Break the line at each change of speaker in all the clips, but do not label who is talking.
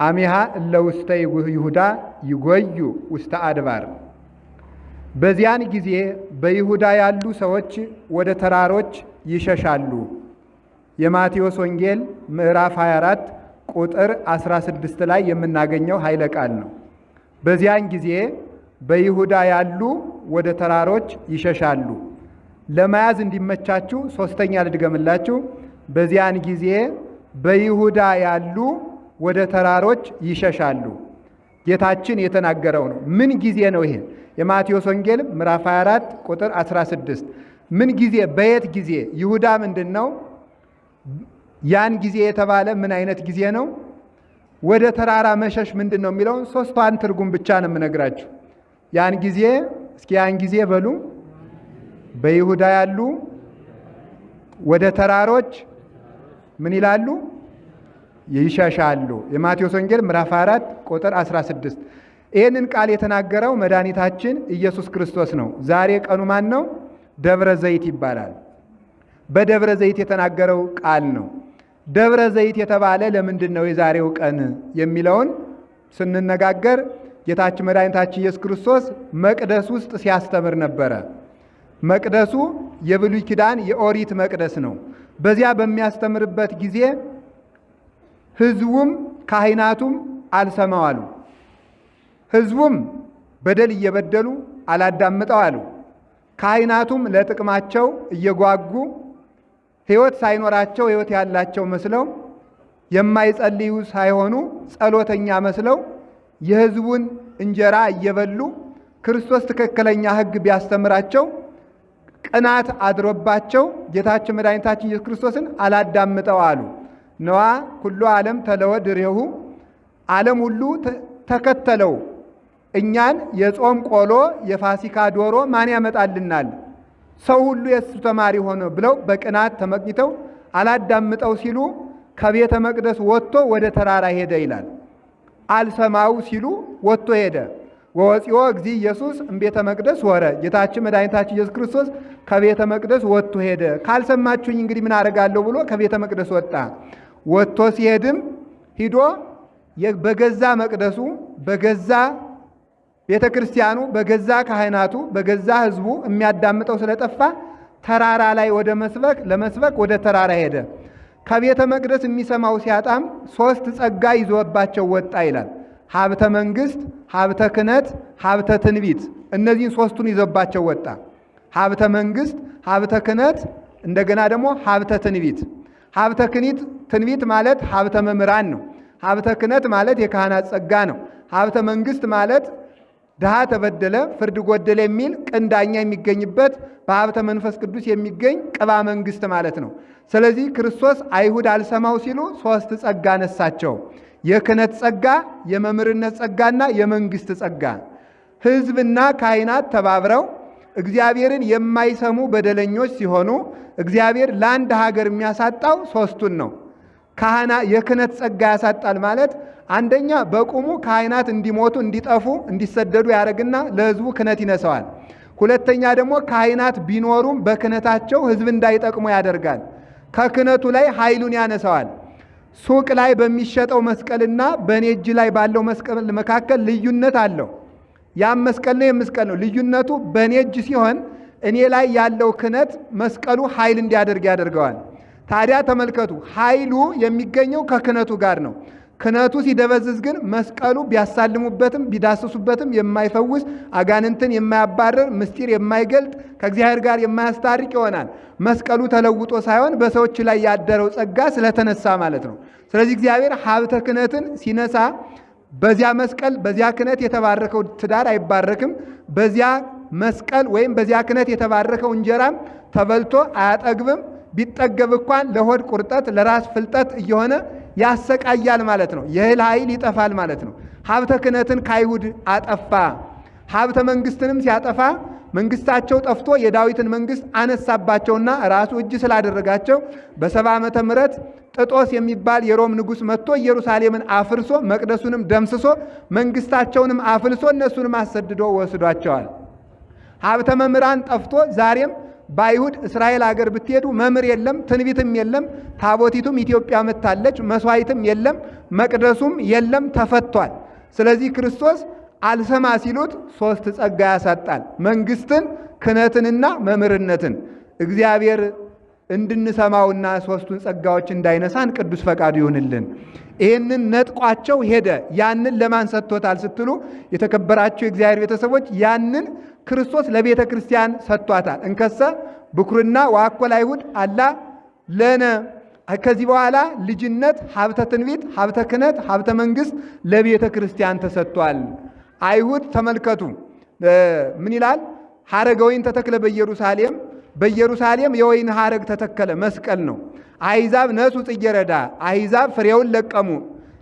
አሚሃ ለውስተ ይሁዳ ይጎዩ ውስተ አድባር። በዚያን ጊዜ በይሁዳ ያሉ ሰዎች ወደ ተራሮች ይሸሻሉ። የማቴዎስ ወንጌል ምዕራፍ 24 ቁጥር 16 ላይ የምናገኘው ኃይለ ቃል ነው። በዚያን ጊዜ በይሁዳ ያሉ ወደ ተራሮች ይሸሻሉ። ለመያዝ እንዲመቻችሁ ሶስተኛ ልድገምላችሁ። በዚያን ጊዜ በይሁዳ ያሉ ወደ ተራሮች ይሸሻሉ። ጌታችን የተናገረው ነው። ምን ጊዜ ነው ይሄ? የማቴዎስ ወንጌል ምዕራፍ 24 ቁጥር 16 ምን ጊዜ? በየት ጊዜ? ይሁዳ ምንድን ነው? ያን ጊዜ የተባለ ምን አይነት ጊዜ ነው? ወደ ተራራ መሸሽ ምንድን ነው የሚለውን ሶስቷን ትርጉም ብቻ ነው የምነግራችሁ። ያን ጊዜ እስኪ ያን ጊዜ በሉ። በይሁዳ ያሉ ወደ ተራሮች ምን ይላሉ? ይሸሻሉ። የማቴዎስ ወንጌል ምዕራፍ 4 ቁጥር 16 ይህንን ቃል የተናገረው መድኃኒታችን ኢየሱስ ክርስቶስ ነው። ዛሬ ቀኑ ማን ነው? ደብረ ዘይት ይባላል። በደብረ ዘይት የተናገረው ቃል ነው። ደብረ ዘይት የተባለ ለምንድን ነው የዛሬው ቀን የሚለውን ስንነጋገር ጌታችን መድኃኒታችን ኢየሱስ ክርስቶስ መቅደስ ውስጥ ሲያስተምር ነበረ። መቅደሱ የብሉይ ኪዳን የኦሪት መቅደስ ነው። በዚያ በሚያስተምርበት ጊዜ ሕዝቡም ካህናቱም አልሰማው አሉ። ሕዝቡም በደል እየበደሉ አላዳምጠው አሉ። ካህናቱም ለጥቅማቸው እየጓጉ ሕይወት ሳይኖራቸው ሕይወት ያላቸው መስለው የማይጸልዩ ሳይሆኑ ጸሎተኛ መስለው የሕዝቡን እንጀራ እየበሉ ክርስቶስ ትክክለኛ ሕግ ቢያስተምራቸው ቅናት አድሮባቸው ጌታችን መድኃኒታችን ኢየሱስ ክርስቶስን አላዳምጠው አሉ። ነዋ ኩሉ ዓለም ተለወድሬሁ ዓለም ሁሉ ተከተለው፣ እኛን የጾም ቆሎ የፋሲካ ዶሮ ማን ያመጣልናል? ሰው ሁሉ የእሱ ተማሪ ሆነ ብለው በቅናት ተመቅኝተው አላዳምጠው ሲሉ ከቤተ መቅደስ ወጥቶ ወደ ተራራ ሄደ ይላል። አልሰማው ሲሉ ወጥቶ ሄደ። ወወፂኦ እግዚ ኢየሱስ እምቤተ መቅደስ ወረ። ጌታችን መድኃኒታችን ኢየሱስ ክርስቶስ ከቤተ መቅደስ ወጥቶ ሄደ። ካልሰማችሁኝ እንግዲህ ምን አደርጋለሁ ብሎ ከቤተ መቅደስ ወጣ። ወጥቶ ሲሄድም ሂዶ በገዛ መቅደሱ በገዛ ቤተ ክርስቲያኑ በገዛ ካህናቱ በገዛ ሕዝቡ የሚያዳምጠው ስለጠፋ ተራራ ላይ ወደ ለመስበክ ወደ ተራራ ሄደ። ከቤተ መቅደስ የሚሰማው ሲያጣም 3 ጸጋ ይዞባቸው ወጣ ይላል። ሀብተ መንግስት፣ ሀብተ ክህነት፣ ሀብተ ትንቢት። እነዚህን 3ቱን ይዞባቸው ወጣ። ሀብተ መንግስት፣ ሀብተ ክህነት፣ እንደገና ደግሞ ሀብተ ትንቢት። ሀብተ ትንቢት ማለት ሀብተ መምህራን ነው። ሀብተ ክህነት ማለት የካህናት ጸጋ ነው። ሀብተ መንግስት ማለት ድሃ ተበደለ ፍርድ ጎደለ የሚል ቅን ዳኛ የሚገኝበት በሀብተ መንፈስ ቅዱስ የሚገኝ ቅባ መንግስት ማለት ነው። ስለዚህ ክርስቶስ አይሁድ አልሰማው ሲሉ 3 ጸጋ ነሳቸው። የክህነት ጸጋ፣ የመምህርነት ጸጋና የመንግስት ጸጋ። ሕዝብና ካህናት ተባብረው እግዚአብሔርን የማይሰሙ በደለኞች ሲሆኑ እግዚአብሔር ለአንድ ሀገር የሚያሳጣው 3ቱን ነው። የክህነት ጸጋ ያሳጣል ማለት አንደኛ በቁሙ ካህናት እንዲሞቱ እንዲጠፉ እንዲሰደዱ ያደርግና ለሕዝቡ ክህነት ይነሰዋል። ሁለተኛ ደግሞ ካህናት ቢኖሩም በክህነታቸው ሕዝብ እንዳይጠቅሙ ያደርጋል። ከክህነቱ ላይ ኃይሉን ያነሰዋል። ሱቅ ላይ በሚሸጠው መስቀልና በእኔ እጅ ላይ ባለው መስቀል መካከል ልዩነት አለው። ያም መስቀል ነው የመስቀል ነው። ልዩነቱ በእኔ እጅ ሲሆን እኔ ላይ ያለው ክህነት መስቀሉ ኃይል እንዲያደርግ ያደርገዋል። ታዲያ ተመልከቱ፣ ኃይሉ የሚገኘው ከክህነቱ ጋር ነው። ክህነቱ ሲደበዝዝ ግን መስቀሉ ቢያሳልሙበትም ቢዳስሱበትም የማይፈውስ አጋንንትን የማያባርር ምስጢር የማይገልጥ ከእግዚአብሔር ጋር የማያስታርቅ ይሆናል። መስቀሉ ተለውጦ ሳይሆን በሰዎች ላይ ያደረው ጸጋ ስለተነሳ ማለት ነው። ስለዚህ እግዚአብሔር ሀብተ ክህነትን ሲነሳ በዚያ መስቀል በዚያ ክህነት የተባረከው ትዳር አይባረክም። በዚያ መስቀል ወይም በዚያ ክህነት የተባረከው እንጀራም ተበልቶ አያጠግብም። ቢጠገብ እንኳን ለሆድ ቁርጠት ለራስ ፍልጠት እየሆነ ያሰቃያል ማለት ነው። የእህል ኃይል ይጠፋል ማለት ነው። ሀብተ ክህነትን ከአይሁድ አጠፋ። ሀብተ መንግስትንም ሲያጠፋ መንግስታቸው ጠፍቶ የዳዊትን መንግስት አነሳባቸውና ራሱ እጅ ስላደረጋቸው በ70 ዓመተ ምህረት ጥጦስ የሚባል የሮም ንጉሥ መጥቶ ኢየሩሳሌምን አፍርሶ መቅደሱንም ደምስሶ መንግስታቸውንም አፍልሶ እነሱንም አሰድዶ ወስዷቸዋል። ሀብተ መምህራን ጠፍቶ ዛሬም ባይሁድ እስራኤል ሀገር ብትሄዱ መምህር የለም፣ ትንቢትም የለም፣ ታቦቲቱም ኢትዮጵያ መታለች፣ መስዋዕትም የለም፣ መቅደሱም የለም፣ ተፈቷል። ስለዚህ ክርስቶስ አልሰማ ሲሉት ሶስት ጸጋ ያሳጣል፣ መንግስትን፣ ክህነትንና መምህርነትን። እግዚአብሔር እንድንሰማውና ሶስቱን ጸጋዎች እንዳይነሳን ቅዱስ ፈቃዱ ይሁንልን። ይህንን ነጥቋቸው ሄደ። ያንን ለማን ሰጥቶታል ስትሉ የተከበራችሁ የእግዚአብሔር ቤተሰቦች፣ ያንን ክርስቶስ ለቤተ ክርስቲያን ሰጥቷታል። እንከሰ ብኩርና ወአኮ ለአይሁድ አላ ለነ። ከዚህ በኋላ ልጅነት፣ ሀብተ ትንቢት፣ ሀብተ ክህነት፣ ሀብተ መንግስት ለቤተ ክርስቲያን ተሰጥቷል። አይሁድ ተመልከቱ ምን ይላል? ሐረገ ወይን ተተክለ በኢየሩሳሌም፣ በኢየሩሳሌም የወይን ሐረግ ተተከለ፣ መስቀል ነው። አሕዛብ ነሱ ጽጌረዳ፣ አሕዛብ ፍሬውን ለቀሙ።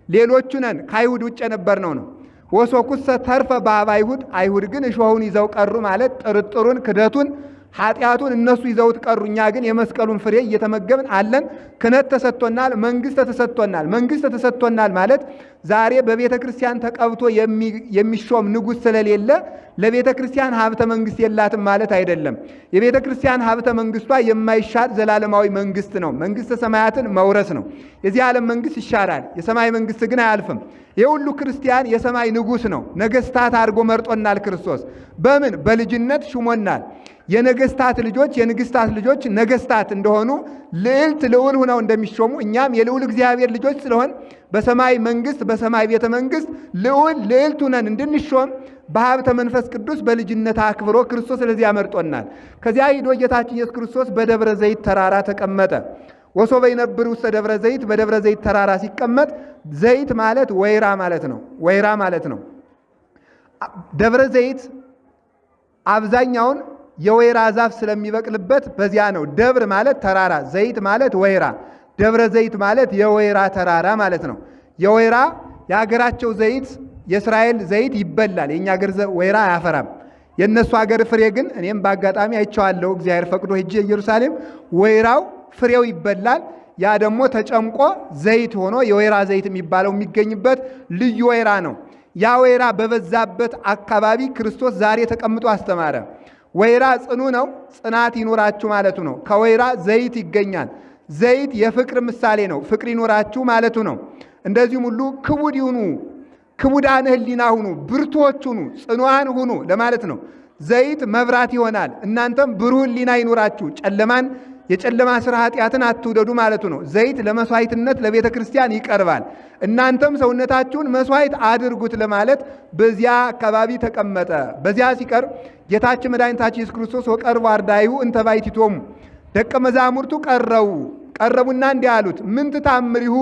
ሌሎቹ ነን ከአይሁድ ውጭ የነበርነው ነው። ወሶኩሰ ተርፈ በኀበ አይሁድ፣ አይሁድ ግን እሾሁን ይዘው ቀሩ ማለት ጥርጥሩን፣ ክደቱን፣ ኃጢአቱን እነሱ ይዘውት ቀሩ። እኛ ግን የመስቀሉን ፍሬ እየተመገብን አለን። ክህነት ተሰጥቶናል፣ መንግስት ተሰጥቶናል። መንግስት ተሰጥቶናል ማለት ዛሬ በቤተ ክርስቲያን ተቀብቶ የሚሾም ንጉሥ ስለሌለ ለቤተ ክርስቲያን ሀብተ መንግስት የላትም ማለት አይደለም። የቤተ ክርስቲያን ሀብተ መንግስቷ የማይሻር ዘላለማዊ መንግስት ነው። መንግስተ ሰማያትን መውረስ ነው። የዚህ ዓለም መንግስት ይሻራል፣ የሰማይ መንግስት ግን አያልፍም። የሁሉ ክርስቲያን የሰማይ ንጉሥ ነው። ነገስታት አድርጎ መርጦናል ክርስቶስ። በምን? በልጅነት ሹሞናል። የነገስታት ልጆች የንግስታት ልጆች ነገስታት እንደሆኑ ልዕልት ልዑል ሆነው እንደሚሾሙ እኛም የልዑል እግዚአብሔር ልጆች ስለሆን በሰማይ መንግስት በሰማይ ቤተ መንግስት ልዑል ልዕልት ሆነን እንድንሾም በሀብተ መንፈስ ቅዱስ በልጅነት አክብሮ ክርስቶስ ለዚያ መርጦናል። ከዚያ ሂዶ ጌታችን ኢየሱስ ክርስቶስ በደብረ ዘይት ተራራ ተቀመጠ። ወሶበ ይነብር ውስተ ደብረ ዘይት፣ በደብረ ዘይት ተራራ ሲቀመጥ ዘይት ማለት ወይራ ማለት ነው። ወይራ ማለት ነው። ደብረ ዘይት አብዛኛውን የወይራ ዛፍ ስለሚበቅልበት በዚያ ነው። ደብር ማለት ተራራ፣ ዘይት ማለት ወይራ። ደብረ ዘይት ማለት የወይራ ተራራ ማለት ነው። የወይራ የሀገራቸው ዘይት የእስራኤል ዘይት ይበላል። የእኛ ሀገር ወይራ አያፈራም። የእነሱ ሀገር ፍሬ ግን እኔም በአጋጣሚ አይቼዋለሁ። እግዚአብሔር ፈቅዶ ሄጄ ኢየሩሳሌም ወይራው ፍሬው ይበላል። ያ ደግሞ ተጨምቆ ዘይት ሆኖ የወይራ ዘይት የሚባለው የሚገኝበት ልዩ ወይራ ነው። ያ ወይራ በበዛበት አካባቢ ክርስቶስ ዛሬ ተቀምጦ አስተማረ። ወይራ ጽኑ ነው፣ ጽናት ይኖራችሁ ማለቱ ነው። ከወይራ ዘይት ይገኛል። ዘይት የፍቅር ምሳሌ ነው። ፍቅር ይኖራችሁ ማለቱ ነው። እንደዚሁም ሁሉ ክቡድ ይሁኑ፣ ክቡዳን ሕሊና ሁኑ፣ ብርቱዎች ሁኑ፣ ጽኑዓን ሁኑ ለማለት ነው። ዘይት መብራት ይሆናል። እናንተም ብሩህ ሕሊና ይኖራችሁ፣ ጨለማን የጨለማ ስራ ኃጢአትን አትውደዱ ማለቱ ነው። ዘይት ለመስዋዕትነት ለቤተ ክርስቲያን ይቀርባል። እናንተም ሰውነታችሁን መስዋዕት አድርጉት ለማለት በዚያ አካባቢ ተቀመጠ። በዚያ ሲቀርብ ጌታችን መድኃኒታችን ኢየሱስ ክርስቶስ ወቀርቡ አርዳኢሁ እንተ ባሕቲቶሙ፣ ደቀ መዛሙርቱ ቀረቡና እንዲህ አሉት፣ ምን ትታምሪሁ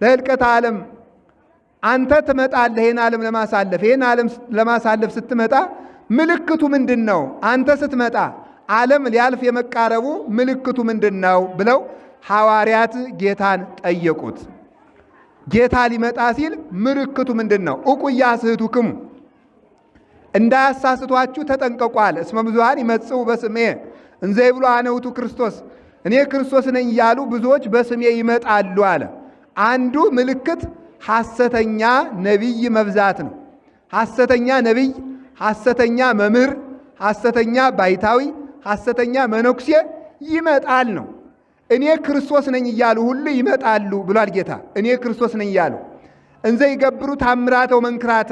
ለህልቀተ ዓለም፣ አንተ ትመጣለህ ይህን ዓለም ለማሳለፍ። ይህን ዓለም ለማሳለፍ ስትመጣ ምልክቱ ምንድን ነው? አንተ ስትመጣ ዓለም ሊያልፍ የመቃረቡ ምልክቱ ምንድን ነው ብለው ሐዋርያት ጌታን ጠየቁት። ጌታ ሊመጣ ሲል ምልክቱ ምንድን ነው? እቁያ ስህቱክሙ፣ እንዳያሳስቷችሁ ተጠንቀቁ አለ። እስመ ብዙኃን ይመጽኡ በስሜ እንዘ ይብሉ አነ ውእቱ ክርስቶስ፣ እኔ ክርስቶስ ነኝ እያሉ ብዙዎች በስሜ ይመጣሉ አለ። አንዱ ምልክት ሐሰተኛ ነቢይ መብዛት ነው። ሐሰተኛ ነቢይ፣ ሐሰተኛ መምህር፣ ሐሰተኛ ባይታዊ፣ ሐሰተኛ መነኩሴ ይመጣል ነው። እኔ ክርስቶስ ነኝ እያሉ ሁሉ ይመጣሉ ብሏል ጌታ። እኔ ክርስቶስ ነኝ እያሉ እንዘ ይገብሩ ታምራተው መንክራተ፣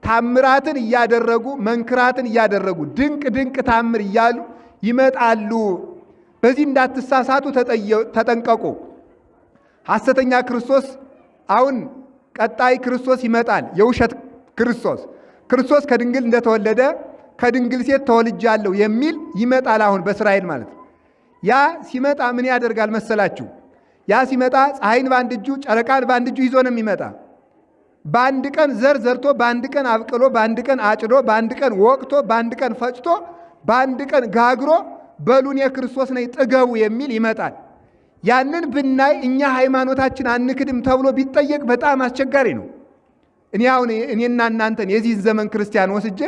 ታምራትን እያደረጉ መንክራትን እያደረጉ ድንቅ ድንቅ ታምር እያሉ ይመጣሉ። በዚህ እንዳትሳሳቱ ተጠንቀቁ። ሐሰተኛ ክርስቶስ አሁን ቀጣይ ክርስቶስ ይመጣል። የውሸት ክርስቶስ ከድንግል እንደተወለደ ከድንግል ሴት ተወልጃለሁ የሚል ይመጣል። አሁን በእስራኤል ማለት ነው። ያ ሲመጣ ምን ያደርጋል መሰላችሁ? ያ ሲመጣ ፀሐይን በአንድ እጁ ጨረቃን በአንድ እጁ ይዞ ነው የሚመጣ። በአንድ ቀን ዘር ዘርቶ፣ በአንድ ቀን አብቅሎ፣ በአንድ ቀን አጭዶ፣ በአንድ ቀን ወቅቶ፣ በአንድ ቀን ፈጭቶ፣ በአንድ ቀን ጋግሮ በሉን የክርስቶስ ነኝ ጥገቡ የሚል ይመጣል። ያንን ብናይ እኛ ሃይማኖታችን አንክድም ተብሎ ቢጠየቅ በጣም አስቸጋሪ ነው። እኔና እናንተን የዚህ ዘመን ክርስቲያን ወስጄ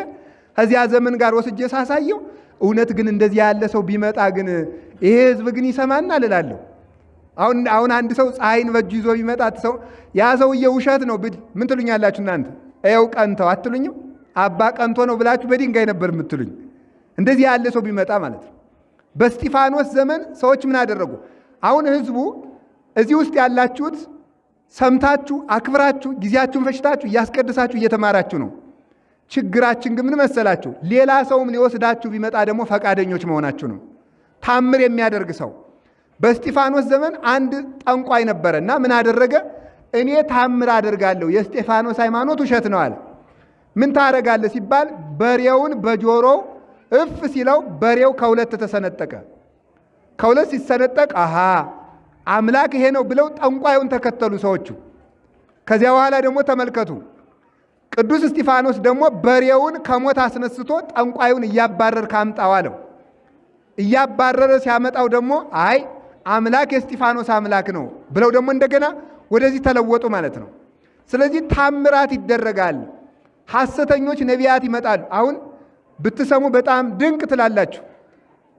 ከዚያ ዘመን ጋር ወስጄ ሳሳየው እውነት ግን እንደዚህ ያለ ሰው ቢመጣ ግን ይሄ ህዝብ ግን ይሰማናል እላለሁ። አሁን አንድ ሰው ፀሐይን በእጁ ይዞ ቢመጣ ሰው ያ ሰውዬ ውሸት ነው ብል ምን ትሉኛላችሁ እናንተ? ይኸው ቀንተው አትሉኝም? አባ ቀንቶ ነው ብላችሁ በድንጋይ ነበር የምትሉኝ። እንደዚህ ያለ ሰው ቢመጣ ማለት ነው። በእስጢፋኖስ ዘመን ሰዎች ምን አደረጉ? አሁን ህዝቡ እዚህ ውስጥ ያላችሁት ሰምታችሁ አክብራችሁ ጊዜያችሁን ፈጅታችሁ እያስቀድሳችሁ እየተማራችሁ ነው። ችግራችን ግን ምን መሰላችሁ? ሌላ ሰውም ሊወስዳችሁ ቢመጣ ደግሞ ፈቃደኞች መሆናችሁ ነው። ታምር የሚያደርግ ሰው በእስጢፋኖስ ዘመን አንድ ጠንቋይ ነበረና ምን አደረገ? እኔ ታምር አደርጋለሁ፣ የእስጢፋኖስ ሃይማኖት ውሸት ነው አለ። ምን ታደርጋለህ ሲባል በሬውን በጆሮው እፍ ሲለው በሬው ከሁለት ተሰነጠቀ። ከሁለት ሲሰነጠቅ አሃ አምላክ ይሄ ነው ብለው ጠንቋዩን ተከተሉ ሰዎቹ። ከዚያ በኋላ ደግሞ ተመልከቱ፣ ቅዱስ እስጢፋኖስ ደግሞ በሬውን ከሞት አስነስቶ ጠንቋዩን እያባረር ካምጣው አለው። እያባረረ ሲያመጣው ደግሞ አይ አምላክ የእስጢፋኖስ አምላክ ነው ብለው ደግሞ እንደገና ወደዚህ ተለወጡ ማለት ነው። ስለዚህ ታምራት ይደረጋል። ሐሰተኞች ነቢያት ይመጣሉ። አሁን ብትሰሙ በጣም ድንቅ ትላላችሁ።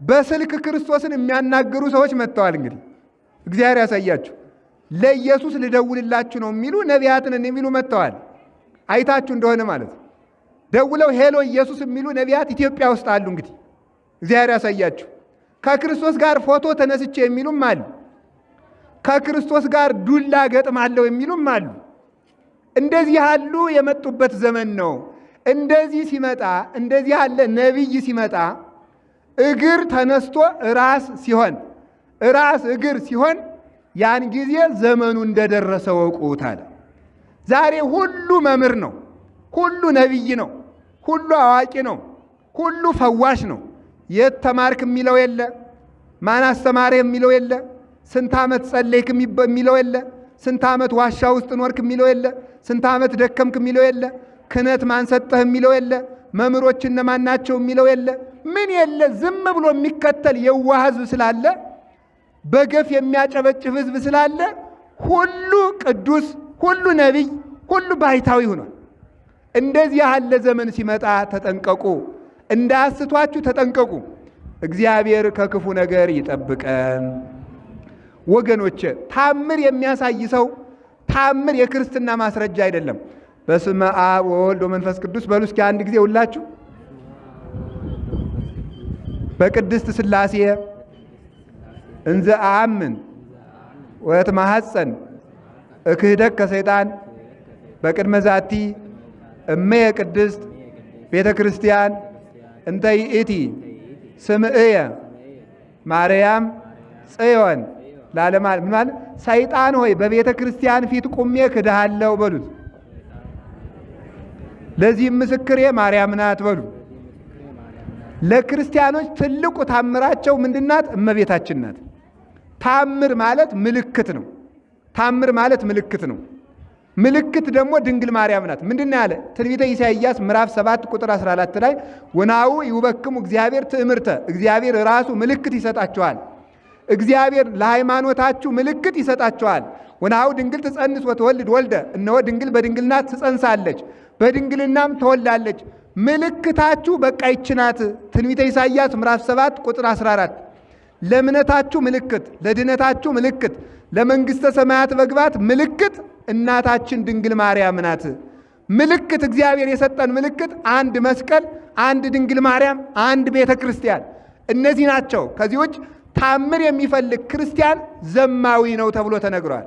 በስልክ ክርስቶስን የሚያናግሩ ሰዎች መጥተዋል። እንግዲህ እግዚአብሔር ያሳያችሁ። ለኢየሱስ ልደውልላችሁ ነው የሚሉ ነቢያትን የሚሉ መጥተዋል። አይታችሁ እንደሆነ ማለት ነው። ደውለው ሄሎ ኢየሱስ የሚሉ ነቢያት ኢትዮጵያ ውስጥ አሉ። እንግዲህ እግዚአብሔር ያሳያችሁ። ከክርስቶስ ጋር ፎቶ ተነስቼ የሚሉም አሉ። ከክርስቶስ ጋር ዱላ ገጥማለሁ የሚሉም አሉ። እንደዚህ ያሉ የመጡበት ዘመን ነው። እንደዚህ ሲመጣ እንደዚህ ያለ ነቢይ ሲመጣ እግር ተነስቶ ራስ ሲሆን ራስ እግር ሲሆን ያን ጊዜ ዘመኑ እንደደረሰ ወቁታል። ዛሬ ሁሉ መምህር ነው፣ ሁሉ ነቢይ ነው፣ ሁሉ አዋቂ ነው፣ ሁሉ ፈዋሽ ነው። የት ተማርክ የሚለው የለ፣ ማን አስተማረ የሚለው የለ፣ ስንት ዓመት ጸለይክ የሚለው የለ፣ ስንት ዓመት ዋሻ ውስጥ ኖርክ የሚለው የለ፣ ስንት ዓመት ደከምክ የሚለው የለ፣ ክህነት ማን ሰጠህ የሚለው የለ፣ መምህሮች እነማን ናቸው የሚለው የለ፣ ምን የለ። ዝም ብሎ የሚከተል የዋህ ሕዝብ ስላለ፣ በገፍ የሚያጨበጭብ ሕዝብ ስላለ ሁሉ ቅዱስ፣ ሁሉ ነቢይ፣ ሁሉ ባይታዊ ሆኗል። እንደዚህ ያለ ዘመን ሲመጣ ተጠንቀቁ፣ እንዳያስቷችሁ ተጠንቀቁ። እግዚአብሔር ከክፉ ነገር ይጠብቀን። ወገኖቼ ታምር የሚያሳይ ሰው ታምር የክርስትና ማስረጃ አይደለም። በስመ አብ ወወልድ ወመንፈስ ቅዱስ በሉ እስኪ አንድ ጊዜ ሁላችሁ። በቅድስት ሥላሴ እንዘ አአምን ወእትማሐፀን እክህደት ከሰይጣን በቅድመ ዛቲ እመየ ቅድስት ቤተ ክርስቲያን እንተ ይእቲ ስምዕየ ማርያም ጽዮን ለዓለማ። ምን ማለት? ሰይጣን ሆይ በቤተ ክርስቲያን ፊት ቁሜ ክድሃለሁ በሉት። ለዚህም ምስክሬ ማርያም ናት በሉ። ለክርስቲያኖች ትልቁ ታምራቸው ምንድናት? እመቤታችን ናት። ታምር ማለት ምልክት ነው። ታምር ማለት ምልክት ነው። ምልክት ደግሞ ድንግል ማርያም ናት። ምንድነው ያለ? ትንቢተ ኢሳይያስ ምዕራፍ 7 ቁጥር 14 ላይ ወናው ይውበክሙ እግዚአብሔር ትእምርተ፣ እግዚአብሔር ራሱ ምልክት ይሰጣቸዋል። እግዚአብሔር ለሃይማኖታችሁ ምልክት ይሰጣቸዋል። ወናው ድንግል ትጸንስ ወትወልድ ወልደ፣ እነሆ ድንግል በድንግልና ትጸንሳለች በድንግልናም ትወልዳለች። ምልክታችሁ በቃ ይህች ናት። ትንቢተ ኢሳይያስ ምዕራፍ 7 ቁጥር 14 ለእምነታችሁ ምልክት፣ ለድነታችሁ ምልክት፣ ለመንግሥተ ሰማያት መግባት ምልክት እናታችን ድንግል ማርያም ናት። ምልክት እግዚአብሔር የሰጠን ምልክት አንድ መስቀል፣ አንድ ድንግል ማርያም፣ አንድ ቤተ ክርስቲያን፣ እነዚህ ናቸው። ከዚህ ውጭ ታምር የሚፈልግ ክርስቲያን ዘማዊ ነው ተብሎ ተነግሯል።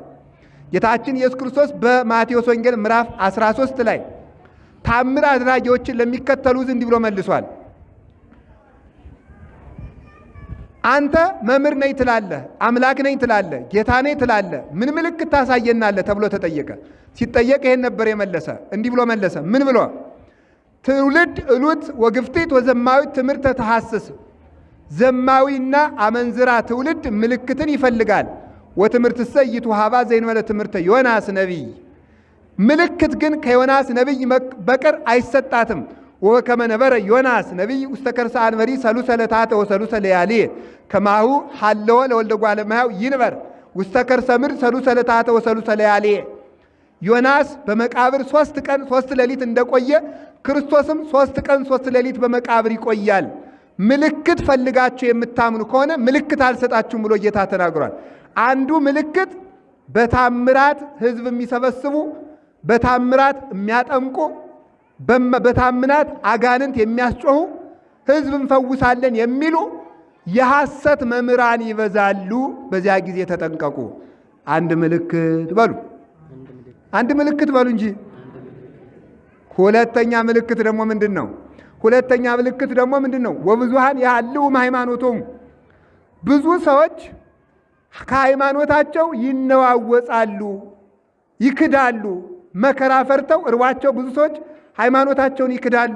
ጌታችን ኢየሱስ ክርስቶስ በማቴዎስ ወንጌል ምዕራፍ 13 ላይ ታምር አድራጊዎችን ለሚከተሉ እንዲህ ብሎ መልሷል። አንተ መምህር ነኝ ትላለህ፣ አምላክ ነኝ ትላለህ፣ ጌታ ነኝ ትላለህ፣ ምን ምልክት ታሳየናለህ ተብሎ ተጠየቀ። ሲጠየቅ ይሄን ነበር የመለሰ። እንዲህ ብሎ መለሰ። ምን ብሎ? ትውልድ እሉት ወግፍቲት ወዘማዊት ትምህርተ ተሐስስ። ዘማዊና አመንዝራ ትውልድ ምልክትን ይፈልጋል። ወትምህርት ሰይቱ ሀባ ዘይንመለ ትምህርተ ዮናስ ነቢይ። ምልክት ግን ከዮናስ ነቢይ በቀር አይሰጣትም። ወከመ ነበረ ዮናስ ነቢይ ውስተ ከርሰ አንበሪ ሰሉሰ ለታተ ወሰሉሰ ለያሌ ከማሁ ሀለወ ለወልደ እጓለ እመሕያው ይንበር ውስተ ከርሰ ምድር ሰሉሰ ለታተ ወሰሉሰ ለያሌ። ዮናስ በመቃብር 3 ቀን 3 ሌሊት እንደቆየ ክርስቶስም 3 ቀን 3 ሌሊት በመቃብር ይቆያል። ምልክት ፈልጋችሁ የምታምኑ ከሆነ ምልክት አልሰጣችሁም ብሎ ጌታ ተናግሯል። አንዱ ምልክት በታምራት ሕዝብ የሚሰበስቡ፣ በታምራት የሚያጠምቁ፣ በታምራት አጋንንት የሚያስጮሁ፣ ሕዝብ እንፈውሳለን የሚሉ የሐሰት መምህራን ይበዛሉ፣ በዚያ ጊዜ ተጠንቀቁ። አንድ ምልክት በሉ፣ አንድ ምልክት በሉ እንጂ። ሁለተኛ ምልክት ደግሞ ምንድን ነው? ሁለተኛ ምልክት ደግሞ ምንድን ነው? ወብዙሃን ያህልውም ሃይማኖቶሙ፣ ብዙ ሰዎች ከሃይማኖታቸው ይነዋወጻሉ፣ ይክዳሉ። መከራ ፈርተው እርቧቸው ብዙ ሰዎች ሃይማኖታቸውን ይክዳሉ።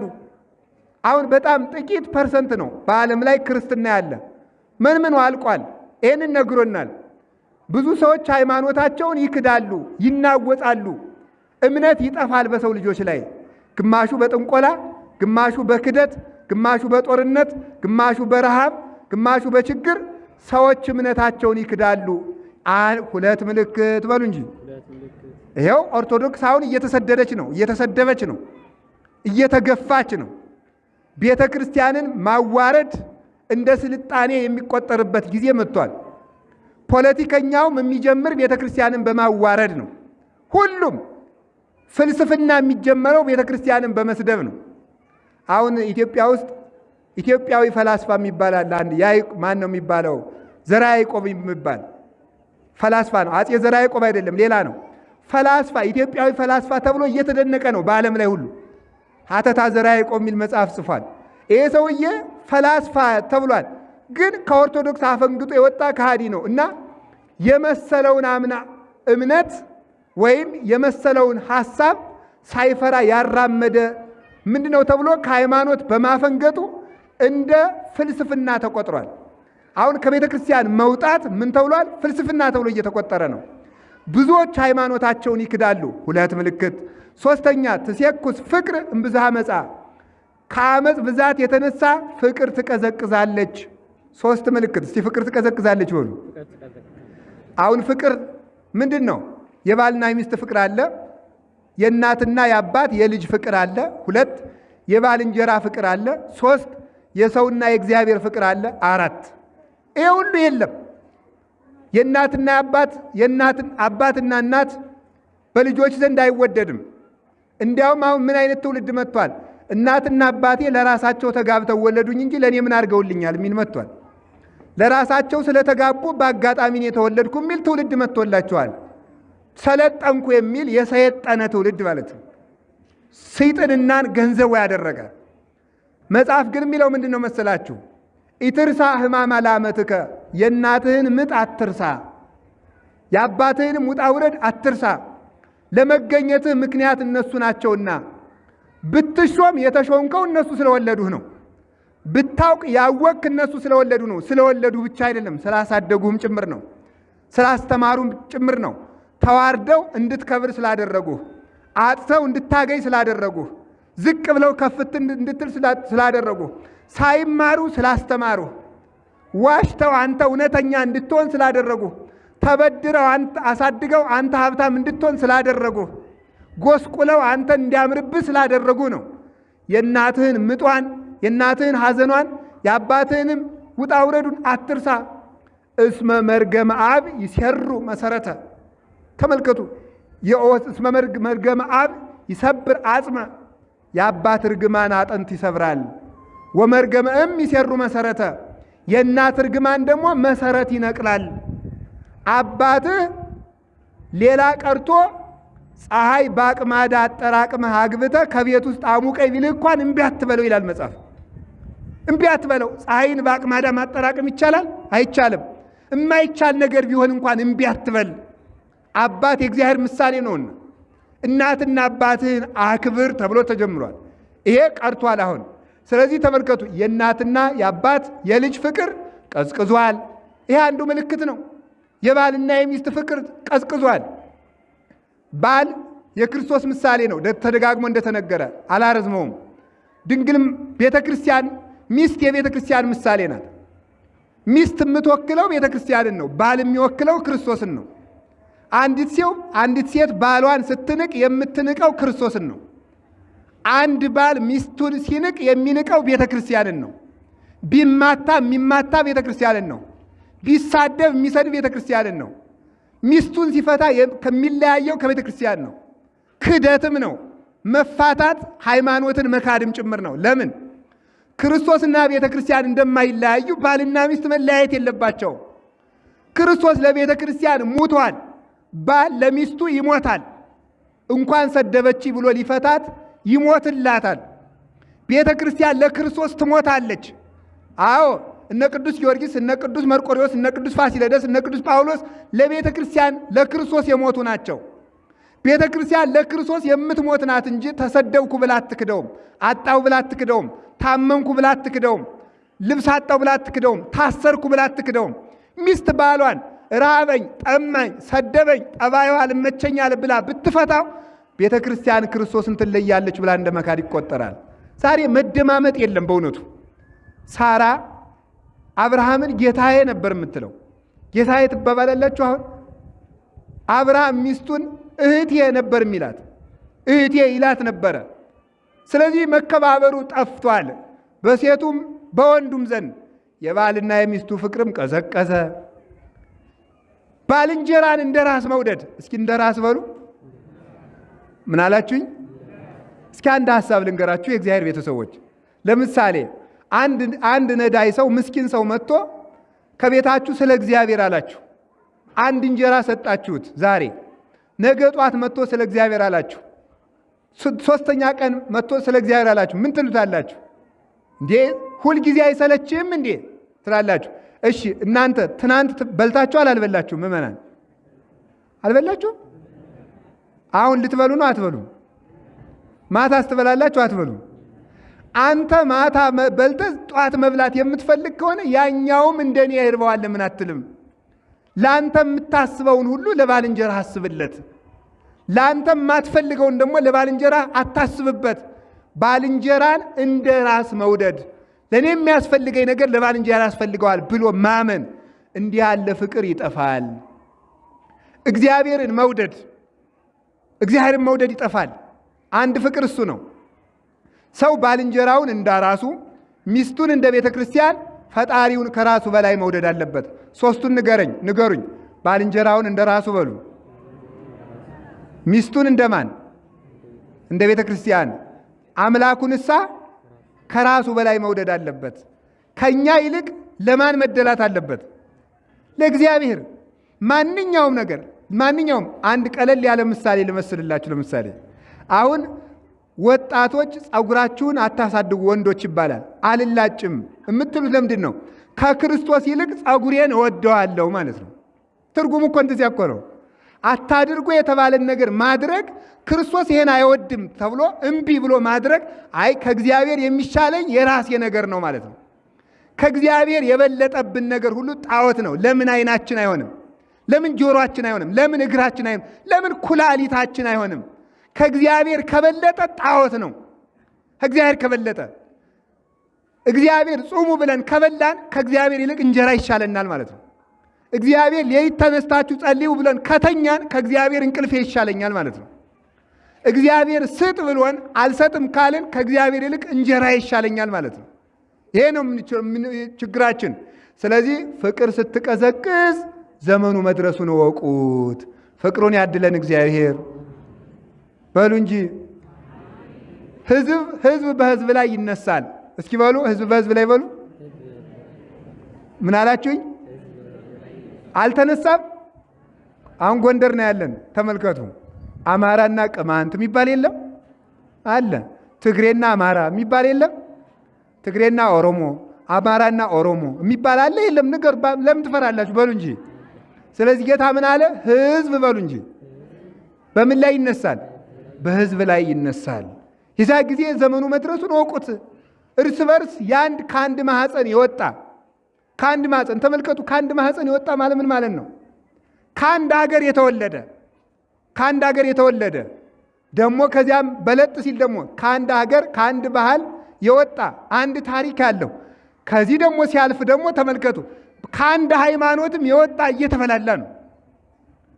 አሁን በጣም ጥቂት ፐርሰንት ነው በዓለም ላይ ክርስትና ያለ። ምን አልቋል። ይህንን ነግሮናል። ብዙ ሰዎች ሃይማኖታቸውን ይክዳሉ፣ ይናወጻሉ። እምነት ይጠፋል በሰው ልጆች ላይ። ግማሹ በጥንቆላ፣ ግማሹ በክደት፣ ግማሹ በጦርነት፣ ግማሹ በረሃብ፣ ግማሹ በችግር ሰዎች እምነታቸውን ይክዳሉ። ሁለት ምልክት በሉ እንጂ። ይሄው ኦርቶዶክስ አሁን እየተሰደደች ነው፣ እየተሰደበች ነው፣ እየተገፋች ነው። ቤተ ክርስቲያንን ማዋረድ እንደ ስልጣኔ የሚቆጠርበት ጊዜ መጥቷል። ፖለቲከኛውም የሚጀምር ቤተ ክርስቲያንን በማዋረድ ነው። ሁሉም ፍልስፍና የሚጀመረው ቤተ ክርስቲያንን በመስደብ ነው። አሁን ኢትዮጵያ ውስጥ ኢትዮጵያዊ ፈላስፋ የሚባል አለ። አንድ ማን ነው የሚባለው? ዘርዓ ያዕቆብ የሚባል ፈላስፋ ነው። አፄ ዘርዓ ያዕቆብ አይደለም፣ ሌላ ነው። ፈላስፋ፣ ኢትዮጵያዊ ፈላስፋ ተብሎ እየተደነቀ ነው በዓለም ላይ ሁሉ። ሀተታ ዘርዓ ያዕቆብ የሚል መጽሐፍ ጽፏል። ይሄ ሰውዬ ፈላስፋ ተብሏል፣ ግን ከኦርቶዶክስ አፈንግጦ የወጣ ከሃዲ ነው እና የመሰለውን እምነት ወይም የመሰለውን ሐሳብ ሳይፈራ ያራመደ ምንድነው ተብሎ ከሃይማኖት በማፈንገጡ እንደ ፍልስፍና ተቆጥሯል። አሁን ከቤተ ክርስቲያን መውጣት ምን ተብሏል? ፍልስፍና ተብሎ እየተቆጠረ ነው። ብዙዎች ሃይማኖታቸውን ይክዳሉ። ሁለት ምልክት። ሶስተኛ ትሴኩስ ፍቅር እምብዝሃ መጻ፣ ከአመፅ ብዛት የተነሳ ፍቅር ትቀዘቅዛለች። ሶስት ምልክት። እስቲ ፍቅር ትቀዘቅዛለች በሉ። አሁን ፍቅር ምንድን ነው? የባልና የሚስት ፍቅር አለ። የእናትና የአባት የልጅ ፍቅር አለ። ሁለት የባልንጀራ ፍቅር አለ። ሶስት የሰውና የእግዚአብሔር ፍቅር አለ። አራት ይሄ ሁሉ የለም። የእናትና አባትና እናት በልጆች ዘንድ አይወደድም። እንዲያውም አሁን ምን አይነት ትውልድ መጥቷል? እናትና አባቴ ለራሳቸው ተጋብተው ወለዱኝ እንጂ ለእኔ ምን አድርገውልኛል የሚል መጥቷል። ለራሳቸው ስለተጋቡ በአጋጣሚ ነው የተወለድኩ የሚል ትውልድ መጥቶላቸዋል። ሰለጠንኩ የሚል የሰየጠነ ትውልድ ማለት ነው። ሰይጣንናን ገንዘቡ ያደረገ መጽሐፍ ግን የሚለው ምንድን ነው መሰላችሁ? ኢትርሳ ሕማማ ላመትከ፣ የእናትህን ምጥ አትርሳ፣ የአባትህንም ውጣ ውረድ አትርሳ። ለመገኘትህ ምክንያት እነሱ ናቸውና፣ ብትሾም የተሾምከው እነሱ ስለወለዱህ ነው። ብታውቅ ያወቅክ እነሱ ስለወለዱ ነው። ስለወለዱ ብቻ አይደለም፣ ስላሳደጉህም ጭምር ነው። ስላስተማሩም ጭምር ነው። ተዋርደው እንድትከብር ስላደረጉህ፣ አጥተው እንድታገኝ ስላደረጉህ፣ ዝቅ ብለው ከፍት እንድትል ስላደረጉህ፣ ሳይማሩ ስላስተማሩህ፣ ዋሽተው አንተ እውነተኛ እንድትሆን ስላደረጉህ፣ ተበድረው አሳድገው አንተ ሀብታም እንድትሆን ስላደረጉህ፣ ጎስቁለው አንተ እንዲያምርብህ ስላደረጉ ነው። የእናትህን ምጧን፣ የእናትህን ሐዘኗን፣ የአባትህንም ውጣ ውረዱን አትርሳ። እስመ መርገመ አብ ይሰሩ መሰረተ። ተመልከቱ። እስመ መርገመ አብ ይሰብር አጽመ፣ የአባት እርግማን አጥንት ይሰብራል። ወመርገመ እም ይሰሩ መሰረተ፣ የእናት እርግማን ደግሞ መሰረት ይነቅላል። አባትህ ሌላ ቀርቶ ፀሐይ በአቅማዳ አጠራቅመህ አግብተህ ከቤት ውስጥ አሙቀኝ ቢልህ እንኳን እምቢ አትበለው ይላል መጽሐፍ። እምቢ አትበለው። ፀሐይን በአቅማዳ ማጠራቀም ይቻላል? አይቻልም። የማይቻል ነገር ቢሆን እንኳን እምቢ አትበል። አባት የእግዚአብሔር ምሳሌ ነውና እናትና አባትህን አክብር ተብሎ ተጀምሯል። ይሄ ቀርቷል አሁን። ስለዚህ ተመልከቱ፣ የእናትና የአባት የልጅ ፍቅር ቀዝቅዟል። ይሄ አንዱ ምልክት ነው። የባልና የሚስት ፍቅር ቀዝቅዟል። ባል የክርስቶስ ምሳሌ ነው፣ ተደጋግሞ እንደተነገረ አላረዝመውም። ድንግልም ቤተ ክርስቲያን፣ ሚስት የቤተ ክርስቲያን ምሳሌ ናት። ሚስት የምትወክለው ቤተ ክርስቲያንን ነው። ባል የሚወክለው ክርስቶስን ነው። አንዲት ሴት ባሏን ስትንቅ የምትንቀው ክርስቶስን ነው። አንድ ባል ሚስቱን ሲንቅ የሚንቀው ቤተ ክርስቲያንን ነው። ቢማታ የሚማታ ቤተ ክርስቲያንን ነው። ቢሳደብ የሚሰድብ ቤተ ክርስቲያንን ነው። ሚስቱን ሲፈታ ከሚለያየው ከቤተ ክርስቲያን ነው። ክህደትም ነው። መፋታት ሃይማኖትን መካድም ጭምር ነው። ለምን? ክርስቶስና ቤተ ክርስቲያን እንደማይለያዩ ባልና ሚስት መለያየት የለባቸው። ክርስቶስ ለቤተ ክርስቲያን ሞቷል፣ ባል ለሚስቱ ይሞታል። እንኳን ሰደበች ብሎ ሊፈታት ይሞትላታል። ቤተ ክርስቲያን ለክርስቶስ ትሞታለች። አዎ እነ ቅዱስ ጊዮርጊስ፣ እነ ቅዱስ መርቆሬዎስ፣ እነ ቅዱስ ፋሲለደስ፣ እነ ቅዱስ ጳውሎስ ለቤተ ክርስቲያን ለክርስቶስ የሞቱ ናቸው። ቤተ ክርስቲያን ለክርስቶስ የምትሞት ናት እንጂ ተሰደብኩ ብላ አትክደውም፣ አጣው ብላ አትክደውም፣ ታመምኩ ብላ አትክደውም፣ ልብስ አጣው ብላ አትክደውም፣ ታሰርኩ ብላ አትክደውም። ሚስት ባሏን ራበኝ፣ ጠማኝ፣ ሰደበኝ፣ ጠባይዋ አልመቸኛል ብላ ብትፈታው ቤተ ክርስቲያን ክርስቶስን ትለያለች ብላ እንደ መካድ ይቆጠራል። ዛሬ መደማመጥ የለም። በእውነቱ ሳራ አብርሃምን ጌታዬ ነበር የምትለው። ጌታዬ ትባባላላችሁ። አሁን አብርሃም ሚስቱን እህቴ ነበር የሚላት፣ እህቴ ይላት ነበረ። ስለዚህ መከባበሩ ጠፍቷል በሴቱም በወንዱም ዘንድ። የባልና የሚስቱ ፍቅርም ቀዘቀዘ። ባልንጀራን እንደ ራስ መውደድ። እስኪ እንደ ራስ በሉ። ምን አላችሁኝ? እስኪ አንድ ሐሳብ ልንገራችሁ የእግዚአብሔር ቤተሰቦች። ለምሳሌ አንድ ነዳይ ሰው ምስኪን ሰው መጥቶ ከቤታችሁ ስለ እግዚአብሔር አላችሁ። አንድ እንጀራ ሰጣችሁት ዛሬ፣ ነገ ጧት መጥቶ ስለ እግዚአብሔር አላችሁ። ሶስተኛ ቀን መጥቶ ስለ እግዚአብሔር አላችሁ። ምን ትሉታላችሁ? እንዴ ሁልጊዜ አይሰለችም እንዴ ትላላችሁ። እሺ እናንተ ትናንት በልታችኋል አልበላችሁም? ምእመናን አልበላችሁም? አሁን ልትበሉ ነው አትበሉም? ማታስ ትበላላችሁ አትበሉም? አንተ ማታ በልተህ ጧት መብላት የምትፈልግ ከሆነ ያኛውም እንደኔ ይርበዋል ለምን አትልም? ላንተ የምታስበውን ሁሉ ለባልንጀራ አስብለት። ላንተ የማትፈልገውን ደግሞ ለባልንጀራ አታስብበት። ባልንጀራን እንደ ራስ መውደድ፣ ለኔ የሚያስፈልገኝ ነገር ለባልንጀራ ያስፈልገዋል ብሎ ማመን፣ እንዲህ ያለ ፍቅር ይጠፋል። እግዚአብሔርን መውደድ ይጠፋል። አንድ ፍቅር እሱ ነው። ሰው ባልንጀራውን እንዳራሱ፣ ሚስቱን እንደ ቤተ ክርስቲያን፣ ፈጣሪውን ከራሱ በላይ መውደድ አለበት። ሶስቱን ንገሩኝ። ባልንጀራውን እንደ ራሱ በሉ። ሚስቱን እንደማን? እንደ ቤተ ክርስቲያን። አምላኩንሳ ከራሱ በላይ መውደድ አለበት። ከኛ ይልቅ ለማን መደላት አለበት? ለእግዚአብሔር። ማንኛውም አንድ ቀለል ያለ ምሳሌ ልመስልላችሁ። ለምሳሌ አሁን ወጣቶች ጸጉራችሁን አታሳድጉ ወንዶች ይባላል። አልላጭም የምትሉት ለምንድን ነው? ከክርስቶስ ይልቅ ጸጉሬን እወደዋለሁ ማለት ነው። ትርጉሙ እኮ እንደዚያ እኮ ነው። አታድርጉ የተባለን ነገር ማድረግ፣ ክርስቶስ ይሄን አይወድም ተብሎ እምቢ ብሎ ማድረግ፣ አይ ከእግዚአብሔር የሚሻለኝ የራሴ ነገር ነው ማለት ነው። ከእግዚአብሔር የበለጠብን ነገር ሁሉ ጣዖት ነው። ለምን አይናችን አይሆንም? ለምን ጆሮአችን አይሆንም? ለምን እግራችን አይሆንም? ለምን ኩላሊታችን አይሆንም? ከእግዚአብሔር ከበለጠ ጣዖት ነው። ከእግዚአብሔር ከበለጠ እግዚአብሔር ጹሙ ብለን ከበላን ከእግዚአብሔር ይልቅ እንጀራ ይሻለናል ማለት ነው። እግዚአብሔር ሌሊት ተነስታችሁ ጸልዩ ብለን ከተኛን ከእግዚአብሔር እንቅልፌ ይሻለኛል ማለት ነው። እግዚአብሔር ስጥ ብሎን አልሰጥም ካልን ከእግዚአብሔር ይልቅ እንጀራ ይሻለኛል ማለት ነው። ይሄ ነው ችግራችን። ስለዚህ ፍቅር ስትቀዘቅዝ ዘመኑ መድረሱን እወቁት። ፍቅሩን ያድለን እግዚአብሔር። በሉ እንጂ ህዝብ በህዝብ ላይ ይነሳል። እስኪ በሉ ህዝብ በህዝብ ላይ በሉ። ምን አላችሁኝ? አልተነሳም? አሁን ጎንደር ነው ያለን። ተመልከቱ። አማራና ቅማንት የሚባል የለም አለ። ትግሬና አማራ የሚባል የለም። ትግሬና ኦሮሞ፣ አማራና ኦሮሞ የሚባል አለ የለም? ንገር። ለምን ትፈራላችሁ? በሉ እንጂ። ስለዚህ ጌታ ምን አለ? ህዝብ በሉ እንጂ። በምን ላይ ይነሳል? በህዝብ ላይ ይነሳል። የዛ ጊዜ ዘመኑ መድረሱን ወቁት። እርስ በርስ ከአንድ ማህፀን የወጣ ከአንድ ማህፀን ተመልከቱ። ከአንድ ማህፀን የወጣ ማለት ምን ማለት ነው? ከአንድ ሀገር የተወለደ ደግሞ ከዚያም በለጥ ሲል ደግሞ ከአንድ ሀገር ከአንድ ባህል የወጣ አንድ ታሪክ ያለው ከዚህ ደግሞ ሲያልፍ ደግሞ ተመልከቱ ከአንድ ሃይማኖትም የወጣ እየተበላላ ነው።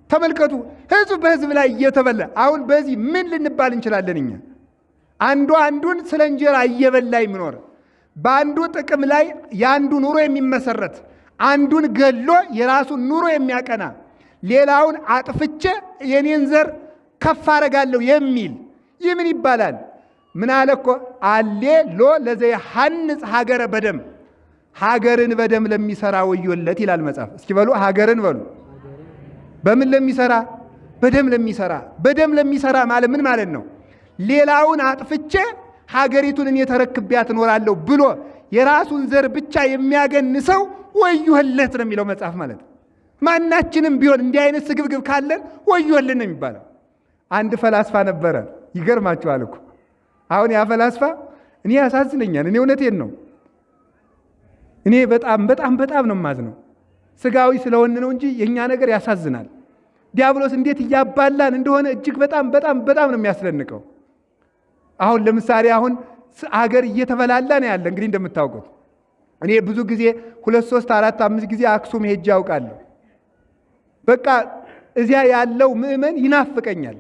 ተመልከቱ ህዝብ በህዝብ ላይ እየተበላ። አሁን በዚህ ምን ልንባል እንችላለን እኛ? አንዱ አንዱን ስለ እንጀራ እየበላ የሚኖር በአንዱ ጥቅም ላይ የአንዱ ኑሮ የሚመሰረት አንዱን ገሎ የራሱን ኑሮ የሚያቀና ሌላውን አጥፍቼ የኔን ዘር ከፍ አደርጋለሁ የሚል ይህ ምን ይባላል? ምን አለ እኮ አሌ ሎ ለዘይሐንጽ ሀገረ በደም ሀገርን በደም ለሚሰራ ወዮለት ይላል መጽሐፍ። እስኪ በሉ ሀገርን በሉ። በምን ለሚሰራ? በደም ለሚሰራ። በደም ለሚሰራ ማለት ምን ማለት ነው? ሌላውን አጥፍቼ ሀገሪቱን እኔ ተረክቤያት እኖራለሁ ብሎ የራሱን ዘር ብቻ የሚያገን ሰው ወዮለት ነው የሚለው መጽሐፍ ማለት። ማናችንም ቢሆን እንዲህ አይነት ስግብግብ ካለን ወዮልን ነው የሚባለው። አንድ ፈላስፋ ነበረ፣ ይገርማችኋል እኮ አሁን ያ ፈላስፋ እኔ ያሳዝነኛል። እኔ እውነቴን ነው። እኔ በጣም ነው የማዝነው። ስጋዊ ስለሆነ ነው እንጂ የኛ ነገር ያሳዝናል። ዲያብሎስ እንዴት እያባላን እንደሆነ እጅግ በጣም ነው የሚያስደንቀው። አሁን ለምሳሌ አሁን ሀገር እየተበላላ ነው ያለ። እንግዲህ እንደምታውቁት እኔ ብዙ ጊዜ 2 3 4 5 ጊዜ አክሱም ሄጄ አውቃለሁ። በቃ እዚያ ያለው ምእመን ይናፍቀኛል።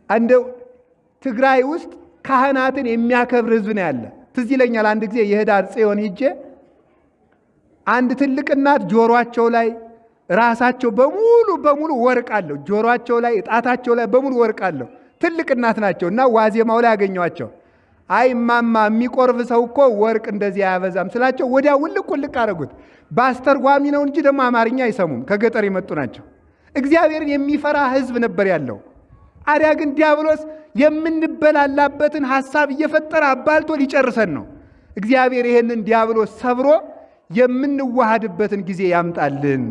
እንደው ትግራይ ውስጥ ካህናትን የሚያከብር ህዝብ ነው ያለ። ትዝ ይለኛል አንድ ጊዜ የህዳር ጽዮን ሄጄ አንድ ትልቅ እናት ጆሮአቸው ላይ ራሳቸው በሙሉ ወርቅ አለው። ጆሮአቸው ላይ ጣታቸው ላይ በሙሉ ወርቅ አለው። ትልቅ እናት ናቸውና ዋዜማው ላይ ያገኘዋቸው። አይ ማማ የሚቆርብ ሰው እኮ ወርቅ እንደዚህ አያበዛም ስላቸው ወዲያ ውልቅ አረጉት። በአስተርጓሚ ነው እንጂ ደግሞ አማርኛ አይሰሙም። ከገጠር የመጡ ናቸው። እግዚአብሔርን የሚፈራ ህዝብ ነበር ያለው። አዲያ ግን ዲያብሎስ የምንበላላበትን ሐሳብ እየፈጠረ አባልቶ ሊጨርሰን ነው። እግዚአብሔር ይሄንን ዲያብሎስ ሰብሮ የምንዋሃድበትን ጊዜ ያምጣልን።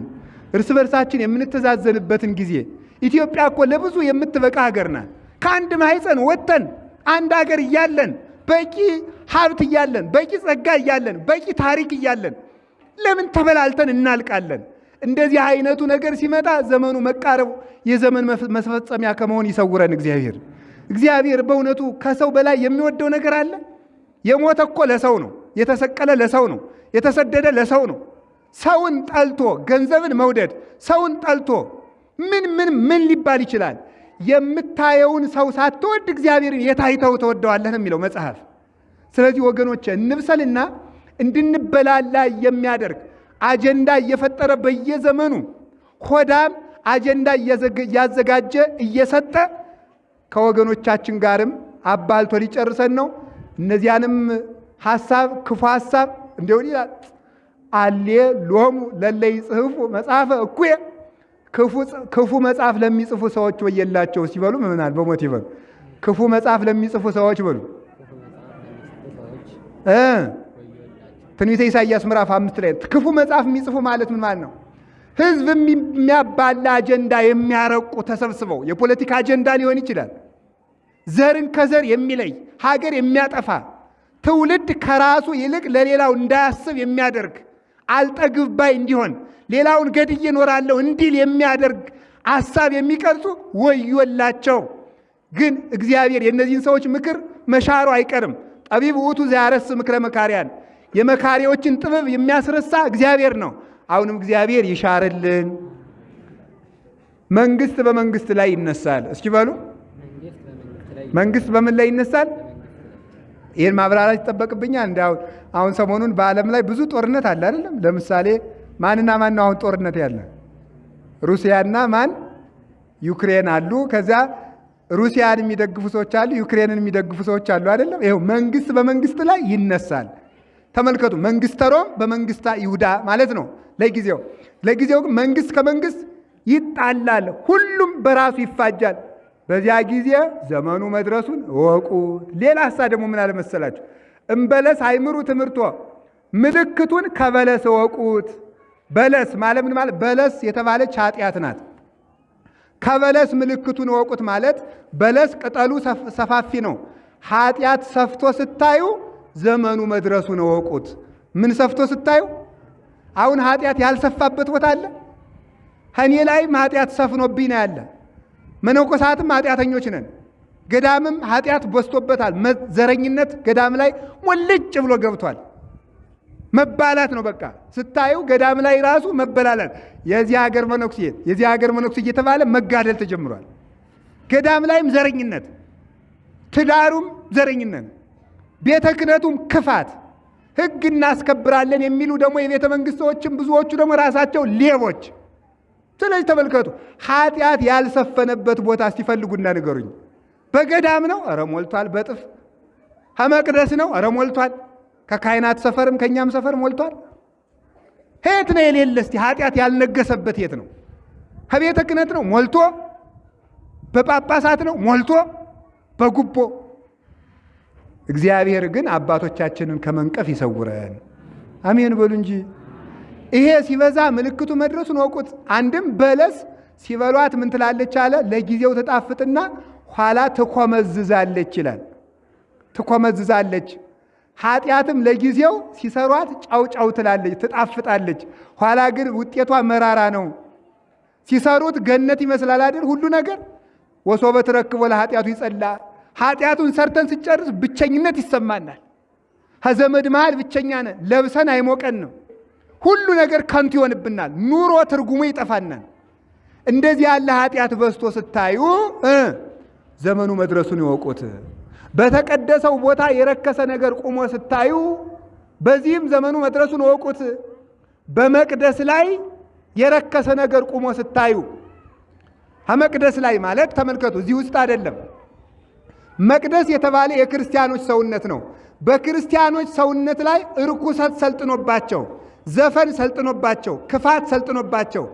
እርስ በርሳችን የምንተዛዘንበትን ጊዜ። ኢትዮጵያ እኮ ለብዙ የምትበቃ ሀገር ናት። ከአንድ ማህፀን ወጥተን አንድ ሀገር እያለን በቂ ሀብት እያለን በቂ ጸጋ እያለን በቂ ታሪክ እያለን ለምን ተበላልተን እናልቃለን? እንደዚህ አይነቱ ነገር ሲመጣ ዘመኑ መቃረቡ የዘመን መስፈጸሚያ ከመሆን ይሰውረን እግዚአብሔር። በእውነቱ ከሰው በላይ የሚወደው ነገር አለ? የሞተ እኮ ለሰው ነው። የተሰቀለ ለሰው ነው። የተሰደደ ለሰው ነው። ሰውን ጠልቶ ገንዘብን መውደድ፣ ሰውን ጠልቶ ምን ሊባል ይችላል? የምታየውን ሰው ሳትወድ እግዚአብሔርን የታይተው ተወደዋለህ ነው የሚለው መጽሐፍ። ስለዚህ ወገኖቼ እንብሰልና እንድንበላላ የሚያደርግ አጀንዳ እየፈጠረ በየዘመኑ ሆዳም አጀንዳ እያዘጋጀ እየሰጠ ከወገኖቻችን ጋርም አባልቶ ሊጨርሰን ነው። እነዚያንም ክፉ ሐሳብ እንደው ይላል አሌ ሎሙ ለለይ ጽሑፉ መጽሐፈ እኩየ ክፉ መጽሐፍ ለሚጽፉ ሰዎች ወየላቸው ሲበሉ ምናል በሞት ይበሉ። ክፉ መጽሐፍ ለሚጽፉ ሰዎች በሉ ትንቢተ ኢሳይያስ ምዕራፍ 5 ላይ ክፉ መጽሐፍ የሚጽፉ ማለት ምን ማለት ነው? ህዝብ የሚያባላ አጀንዳ የሚያረቁ ተሰብስበው የፖለቲካ አጀንዳ ሊሆን ይችላል። ዘርን ከዘር የሚለይ ሀገር የሚያጠፋ ትውልድ ከራሱ ይልቅ ለሌላው እንዳያስብ የሚያደርግ አልጠግብ ባይ እንዲሆን ሌላውን ገድዬ እኖራለሁ እንዲል የሚያደርግ ሐሳብ የሚቀርጹ ወዮላቸው። ግን እግዚአብሔር የእነዚህን ሰዎች ምክር መሻሩ አይቀርም። ጠቢብ ውእቱ ዘያረስ ምክረ መካሪያን፣ የመካሪዎችን ጥበብ የሚያስረሳ እግዚአብሔር ነው። አሁንም እግዚአብሔር ይሻርልን። መንግስት በመንግስት ላይ ይነሳል። እስኪ በሉ መንግስት በምን ላይ ይነሳል? ይሄን ማብራራት ይጠበቅብኛል። እንዳው አሁን ሰሞኑን በዓለም ላይ ብዙ ጦርነት አለ አይደለም? ለምሳሌ ማንና ማን ነው አሁን ጦርነት ያለ? ሩሲያና ማን? ዩክሬን አሉ። ከዛ ሩሲያን የሚደግፉ ሰዎች አሉ፣ ዩክሬንን የሚደግፉ ሰዎች አሉ አይደለም? ይሄው መንግስት በመንግስት ላይ ይነሳል። ተመልከቱ፣ መንግስተ ሮም በመንግስተ ይሁዳ ማለት ነው። ለጊዜው ግን መንግስት ከመንግስት ይጣላል፣ ሁሉም በራሱ ይፋጃል። በዚያ ጊዜ ዘመኑ መድረሱን ወቁ። ሌላ ሐሳብ ደግሞ ምን አለ መሰላችሁ? እምበለስ አይምሩ ትምህርቶ፣ ምልክቱን ከበለስ ወቁት። በለስ ማለት ምን ማለት? በለስ የተባለች ኃጢአት ናት። ከበለስ ምልክቱን ወቁት ማለት በለስ ቅጠሉ ሰፋፊ ነው። ኃጢአት ሰፍቶ ስታዩ ዘመኑ መድረሱን ወቁት። ምን ሰፍቶ ስታዩ? አሁን ኃጢአት ያልሰፋበት ቦታ አለ? እኔ ላይም ኃጢአት ሰፍኖብኝ ነው ያለ። መነኮሳትም ኃጢአተኞች ነን። ገዳምም ኃጢአት በስቶበታል። ዘረኝነት ገዳም ላይ ሞልጭ ብሎ ገብቷል። መባላት ነው በቃ። ስታዩ ገዳም ላይ ራሱ መበላላት፣ የዚህ ሀገር መነኩሴ እየተባለ መጋደል ተጀምሯል። ገዳም ላይም ዘረኝነት፣ ትዳሩም ዘረኝነት፣ ቤተ ክህነቱም ክፋት፣ ሕግ እናስከብራለን የሚሉ ደግሞ የቤተ መንግስት ሰዎችም ብዙዎቹ ደግሞ ራሳቸው ሌቦች። ስለዚህ ተመልከቱ፣ ኃጢአት ያልሰፈነበት ቦታ ሲፈልጉና ንገሩኝ። በገዳም ነው? ኧረ ሞልቷል በጥፍ። ከመቅደስ ነው? ኧረ ሞልቷል። ከካህናት ሰፈርም ከኛም ሰፈር ሞልቷል። የት ነው የሌለ? እስቲ ኃጢአት ያልነገሰበት የት ነው? ከቤተ ክህነት ነው? ሞልቶ። በጳጳሳት ነው? ሞልቶ። በጉቦ። እግዚአብሔር ግን አባቶቻችንን ከመንቀፍ ይሰውረን። አሜን በሉ እንጂ። ይሄ ሲበዛ ምልክቱ መድረሱን ወቁት። አንድም በለስ ሲበሏት ምን ትላለች አለ? ለጊዜው ተጣፍጥና ኋላ ትኮመዝዛለች ይላል። ትኮመዝዛለች። ኃጢአትም ለጊዜው ሲሰሯት ጫው ትላለች፣ ትጣፍጣለች። ኋላ ግን ውጤቷ መራራ ነው። ሲሰሩት ገነት ይመስላል አይደል? ሁሉ ነገር ወሶበ ትረክቦ ለኃጢአቱ ይጸላ። ኃጢአቱን ሰርተን ስጨርስ ብቸኝነት ይሰማናል። ከዘመድ መሃል ብቸኛ ነን። ለብሰን አይሞቀን ነው። ሁሉ ነገር ከንቱ ይሆንብናል። ኑሮ ትርጉሙ ይጠፋናል። እንደዚህ ያለ ኃጢአት በዝቶ ስታዩ ዘመኑ መድረሱን ይወቁት። በተቀደሰው ቦታ የረከሰ ነገር ቁሞ ስታዩ በዚህም ዘመኑ መድረሱን ይወቁት። በመቅደስ ላይ የረከሰ ነገር ቁሞ ስታዩ፣ መቅደስ ላይ ማለት ተመልከቱ፣ እዚህ ውስጥ አይደለም። መቅደስ የተባለ የክርስቲያኖች ሰውነት ነው። በክርስቲያኖች ሰውነት ላይ እርኩሰት ሰልጥኖባቸው፣ ዘፈን ሰልጥኖባቸው፣ ክፋት ሰልጥኖባቸው፣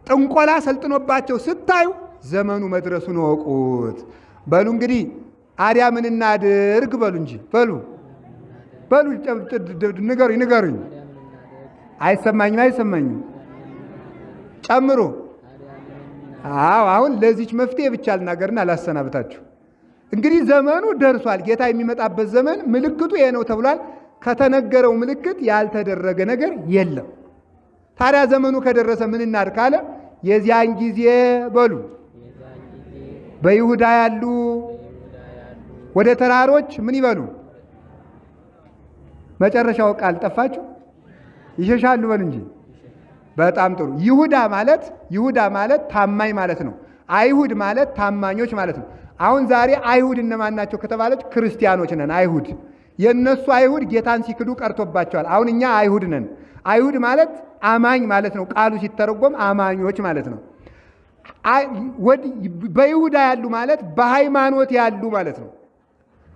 ጥንቆላ ሰልጥኖባቸው ስታዩ ዘመኑ መድረሱን ወቁት። በሉ እንግዲህ አዲያ ምን እናድርግ? በሉ እንጂ በሉ ንገሩኝ። አይሰማኝም። ጨምሩ። አሁን ለዚች መፍትሄ ብቻ ልናገርና አላሰናብታችሁ። እንግዲህ ዘመኑ ደርሷል። ጌታ የሚመጣበት ዘመን ምልክቱ ይሄ ነው ተብሏል። ከተነገረው ምልክት ያልተደረገ ነገር የለም። ታዲያ ዘመኑ ከደረሰ ምን እናድርግ ካለ የዚያን ጊዜ በሉ በይሁዳ ያሉ ወደ ተራሮች ምን ይበሉ? መጨረሻው ቃል ጠፋችሁ? ይሸሻሉ በሉ እንጂ። በጣም ጥሩ። ይሁዳ ማለት ታማኝ ማለት ነው። አይሁድ ማለት ታማኞች ማለት ነው። አሁን ዛሬ አይሁድ እነማን ናቸው ከተባለች ክርስቲያኖች ነን። አይሁድ የነሱ አይሁድ ጌታን ሲክዱ ቀርቶባቸዋል። አሁን እኛ አይሁድ ነን። አይሁድ ማለት አማኝ ማለት ነው። ቃሉ ሲተረጎም አማኞች ማለት ነው። በይሁዳ ያሉ ማለት በሃይማኖት ያሉ ማለት ነው።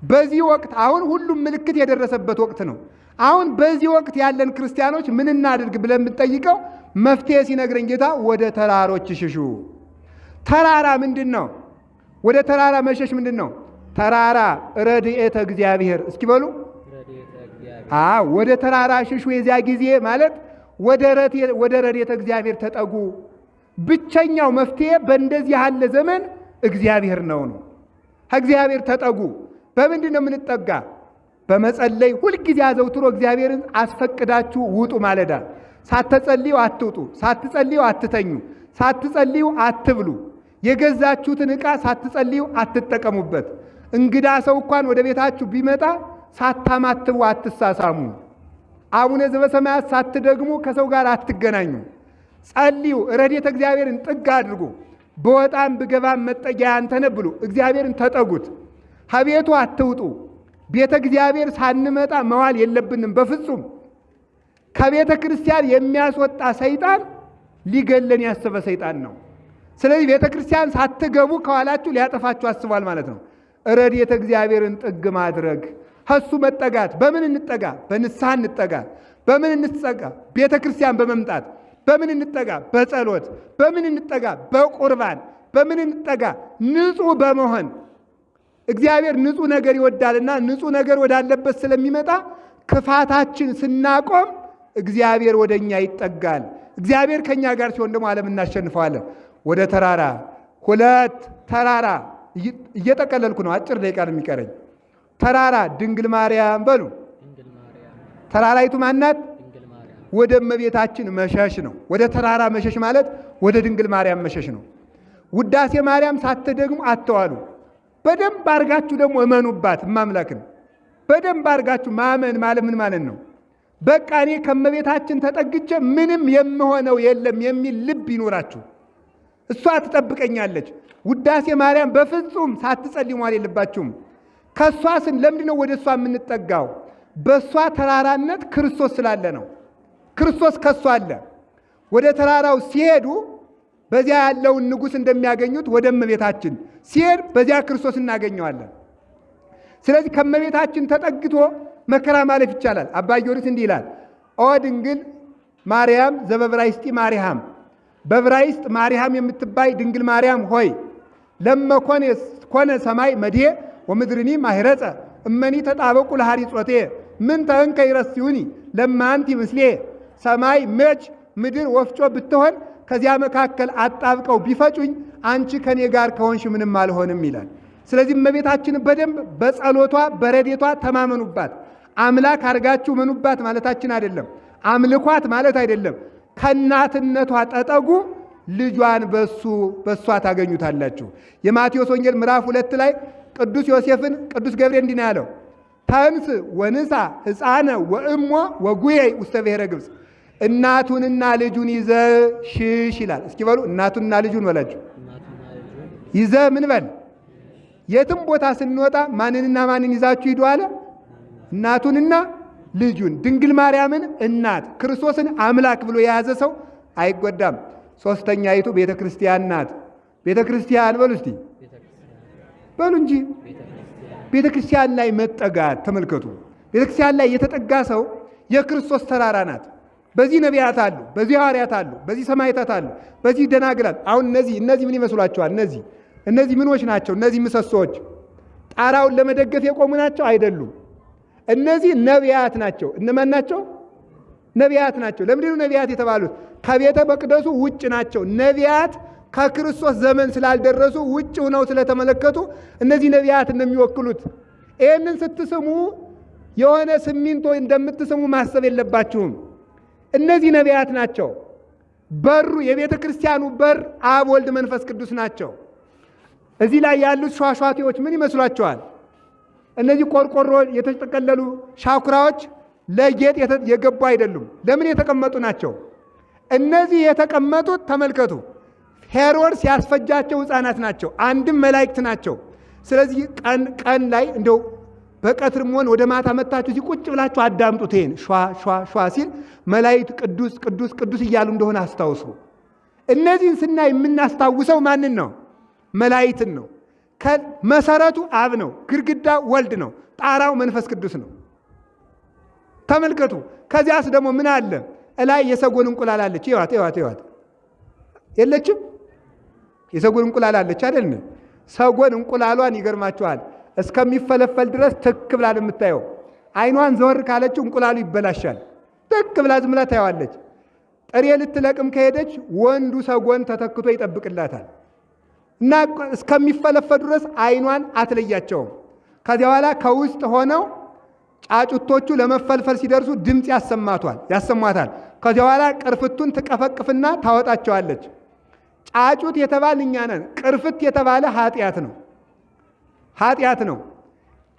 በዚህ ወቅት አሁን ሁሉም ምልክት የደረሰበት ወቅት ነው። አሁን በዚህ ወቅት ያለን ክርስቲያኖች ምን እናድርግ ብለን ብንጠይቀው መፍትሄ ሲነግረን ጌታ ወደ ተራሮች ሽሹ። ተራራ ምንድን ነው? ወደ ተራራ መሸሽ ምንድን ነው? ተራራ ረድኤተ እግዚአብሔር። እስኪ በሉ ወደ ተራራ ሽሹ። የዚያ ጊዜ ማለት ወደ ረድኤተ እግዚአብሔር ተጠጉ። ብቸኛው መፍትሄ በእንደዚህ ያለ ዘመን እግዚአብሔር ነው። ከእግዚአብሔር ተጠጉ። በምንድን ነው የምንጠጋ? በመጸለይ ሁልጊዜ አዘውትሮ እግዚአብሔርን አስፈቅዳችሁ ውጡ። ማለዳ ሳትጸልዩ አትውጡ፣ ሳትጸልዩ አትተኙ፣ ሳትጸልዩ አትብሉ። የገዛችሁትን ዕቃ ሳትጸልዩ አትጠቀሙበት። እንግዳ ሰው እንኳን ወደ ቤታችሁ ቢመጣ ሳታማትቡ አትሳሳሙ። አቡነ ዘበሰማያት ሳትደግሙ ከሰው ጋር አትገናኙ። ጸልዩ። ረድኤተ እግዚአብሔርን ጥግ አድርጉ። በወጣም ብገባም መጠጊያ አንተ ነህ ብሉ። እግዚአብሔርን ተጠጉት። ከቤቱ አትውጡ። ቤተ እግዚአብሔር ሳንመጣ መዋል የለብንም በፍጹም። ከቤተ ክርስቲያን የሚያስወጣ ሰይጣን ሊገለን ያሰበ ሰይጣን ነው። ስለዚህ ቤተ ክርስቲያን ሳትገቡ ከኋላችሁ ሊያጠፋችሁ አስቧል ማለት ነው። ረድኤተ እግዚአብሔርን ጥግ ማድረግ፣ ከሱ መጠጋት። በምን እንጠጋ? በንስሐ እንጠጋ። በምን እንጠጋ? ቤተ ክርስቲያን በመምጣት። በምን እንጠጋ? በጸሎት። በምን እንጠጋ? በቁርባን። በምን እንጠጋ? ንጹሕ በመሆን። እግዚአብሔር ንጹሕ ነገር ይወዳልና ንጹሕ ነገር ወዳለበት ስለሚመጣ ክፋታችን ስናቆም እግዚአብሔር ወደኛ ይጠጋል። እግዚአብሔር ከኛ ጋር ሲሆን ደግሞ ዓለም እናሸንፈዋለን። ወደ ተራራ ሁለት ተራራ እየጠቀለልኩ ነው። አጭር ደቂቃ ነው የሚቀረኝ። ተራራ ድንግል ማርያም በሉ። ተራራይቱ ማናት? ወደ እመቤታችን መሸሽ ነው። ወደ ተራራ መሸሽ ማለት ወደ ድንግል ማርያም መሸሽ ነው። ውዳሴ ማርያም ሳትደግሙ አትዋሉ። በደንብ አድርጋችሁ ደግሞ እመኑባት። ማምላክን በደንብ አድርጋችሁ ማመን ማለት ምን ማለት ነው? በቃ እኔ ከእመቤታችን ተጠግቼ ምንም የምሆነው የለም የሚል ልብ ይኖራችሁ። እሷ ትጠብቀኛለች። ውዳሴ ማርያም በፍጹም ሳትጸልዩ መዋል የለባችሁም። ከእሷ ለምንድን ነው ወደ እሷ የምንጠጋው? በእሷ ተራራነት ክርስቶስ ስላለ ነው። ክርስቶስ ከእሷ አለ። ወደ ተራራው ሲሄዱ በዚያ ያለውን ንጉሥ እንደሚያገኙት ወደ እመቤታችን ሲሄድ በዚያ ክርስቶስ እናገኘዋለን። ስለዚህ ከእመቤታችን ተጠግቶ መከራ ማለፍ ይቻላል። አባ ጊዮርጊስ እንዲህ ይላል፣ ኦ ድንግል ማርያም ዘበብራይስጢ ማርያም፣ በብራይስጥ ማርያም የምትባይ ድንግል ማርያም ሆይ ለመኮነ ሰማይ መድሄ ወምድርኒ ማህረጸ እመኒ ተጣበቁ ለሐሪጾቴ ምን ተንከ ይረስዩኒ ለማንቲ ምስሌ። ሰማይ መች ምድር ወፍጮ ብትሆን ከዚያ መካከል አጣብቀው ቢፈጩኝ አንቺ ከኔ ጋር ከሆንሽ ምንም አልሆንም ይላል። ስለዚህ እመቤታችን በደንብ በጸሎቷ በረዴቷ ተማመኑባት። አምላክ አድርጋችሁ መኑባት ማለታችን አይደለም። አምልኳት ማለት አይደለም። ከእናትነቷ ተጠጉ፣ ልጇን በሷ ታገኙታላችሁ። የማቴዎስ ወንጌል ምዕራፍ 2 ላይ ቅዱስ ዮሴፍን ቅዱስ ገብርኤል እንዲህ ነው ያለው፣ ተንስ ወንሳ ሕፃነ ወእሞ ወጉዬ ውስተ ብሔረ ግብፅ፣ እናቱንና ልጁን ይዘ ሽሽ ይላል። እስኪ በሉ እናቱንና ልጁን በላችሁ። ይዘ ምን በል። የትም ቦታ ስንወጣ ማንንና ማንን ይዛችሁ ሂዱ አለ? እናቱንና ልጁን። ድንግል ማርያምን እናት፣ ክርስቶስን አምላክ ብሎ የያዘ ሰው አይጎዳም። ሶስተኛይቱ ቤተ ክርስቲያን ናት። ቤተ ክርስቲያን በሉ እስቲ በሉ እንጂ። ቤተ ክርስቲያን ላይ መጠጋት ተመልከቱ። ቤተ ክርስቲያን ላይ የተጠጋ ሰው የክርስቶስ ተራራ ናት። በዚህ ነቢያት አሉ፣ በዚህ ሐዋርያት አሉ፣ በዚህ ሰማዕታት አሉ፣ በዚህ ደናግላል። አሁን እነዚህ ምን ይመስሏቸዋል? እነዚህ ምኖች ናቸው? እነዚህ ምሰሶዎች ጣራውን ለመደገፍ የቆሙ ናቸው? አይደሉም። እነዚህ ነቢያት ናቸው። እነማን ናቸው? ነቢያት ናቸው። ለምንድነው ነቢያት የተባሉት? ከቤተ መቅደሱ ውጭ ናቸው። ነቢያት ከክርስቶስ ዘመን ስላልደረሱ ውጭ ሆነው ስለተመለከቱ እነዚህ ነቢያት እንደሚወክሉት። ይህንን ስትስሙ የሆነ ሲሚንቶ እንደምትስሙ ማሰብ የለባችሁም። እነዚህ ነቢያት ናቸው። በሩ የቤተ ክርስቲያኑ በር አብ ወልድ መንፈስ ቅዱስ ናቸው። እዚህ ላይ ያሉት ሿሿቴዎች ምን ይመስሏቸዋል? እነዚህ ቆርቆሮ የተጠቀለሉ ሻኩራዎች ለጌጥ የገቡ አይደሉም። ለምን የተቀመጡ ናቸው? እነዚህ የተቀመጡት ተመልከቱ፣ ሄሮድስ ያስፈጃቸው ሕፃናት ናቸው። አንድም መላእክት ናቸው። ስለዚህ ቀን ላይ እንደው በቀትርም ሆነ ወደ ማታ መታችሁ እዚህ ቁጭ ብላችሁ አዳምጡት። ይሄን ሿ ሲል መላእክት ቅዱስ ቅዱስ ቅዱስ እያሉ እንደሆነ አስታውሱ። እነዚህን ስናይ የምናስታውሰው ማንን ነው? መላእክትን ነው። መሰረቱ አብ ነው፣ ግድግዳው ወልድ ነው፣ ጣራው መንፈስ ቅዱስ ነው። ተመልከቱ። ከዚያስ ደግሞ ምን አለ? እላይ የሰጎን እንቁላል አለች። ይዋት የለችም? የሰጎን እንቁላል አለች አይደል? ሰጎን እንቁላሏን ይገርማችኋል እስከሚፈለፈል ድረስ ትክ ብላ የምታየው። አይኗን ዘወር ካለችው እንቁላሉ ይበላሻል። ትክ ብላ ዝም ብላ ታየዋለች። ጥሬ ልትለቅም ከሄደች ወንዱ ሰጎን ተተክቶ ይጠብቅላታል እና እስከሚፈለፈል ድረስ አይኗን አትለያቸውም። ከዚያ በኋላ ከውስጥ ሆነው ጫጩቶቹ ለመፈልፈል ሲደርሱ ድምፅ ያሰሟታል። ከዚያ በኋላ ቅርፍቱን ትቀፈቅፍና ታወጣቸዋለች። ጫጩት የተባለ እኛ ነን። ቅርፍት የተባለ ኃጢአት ነው።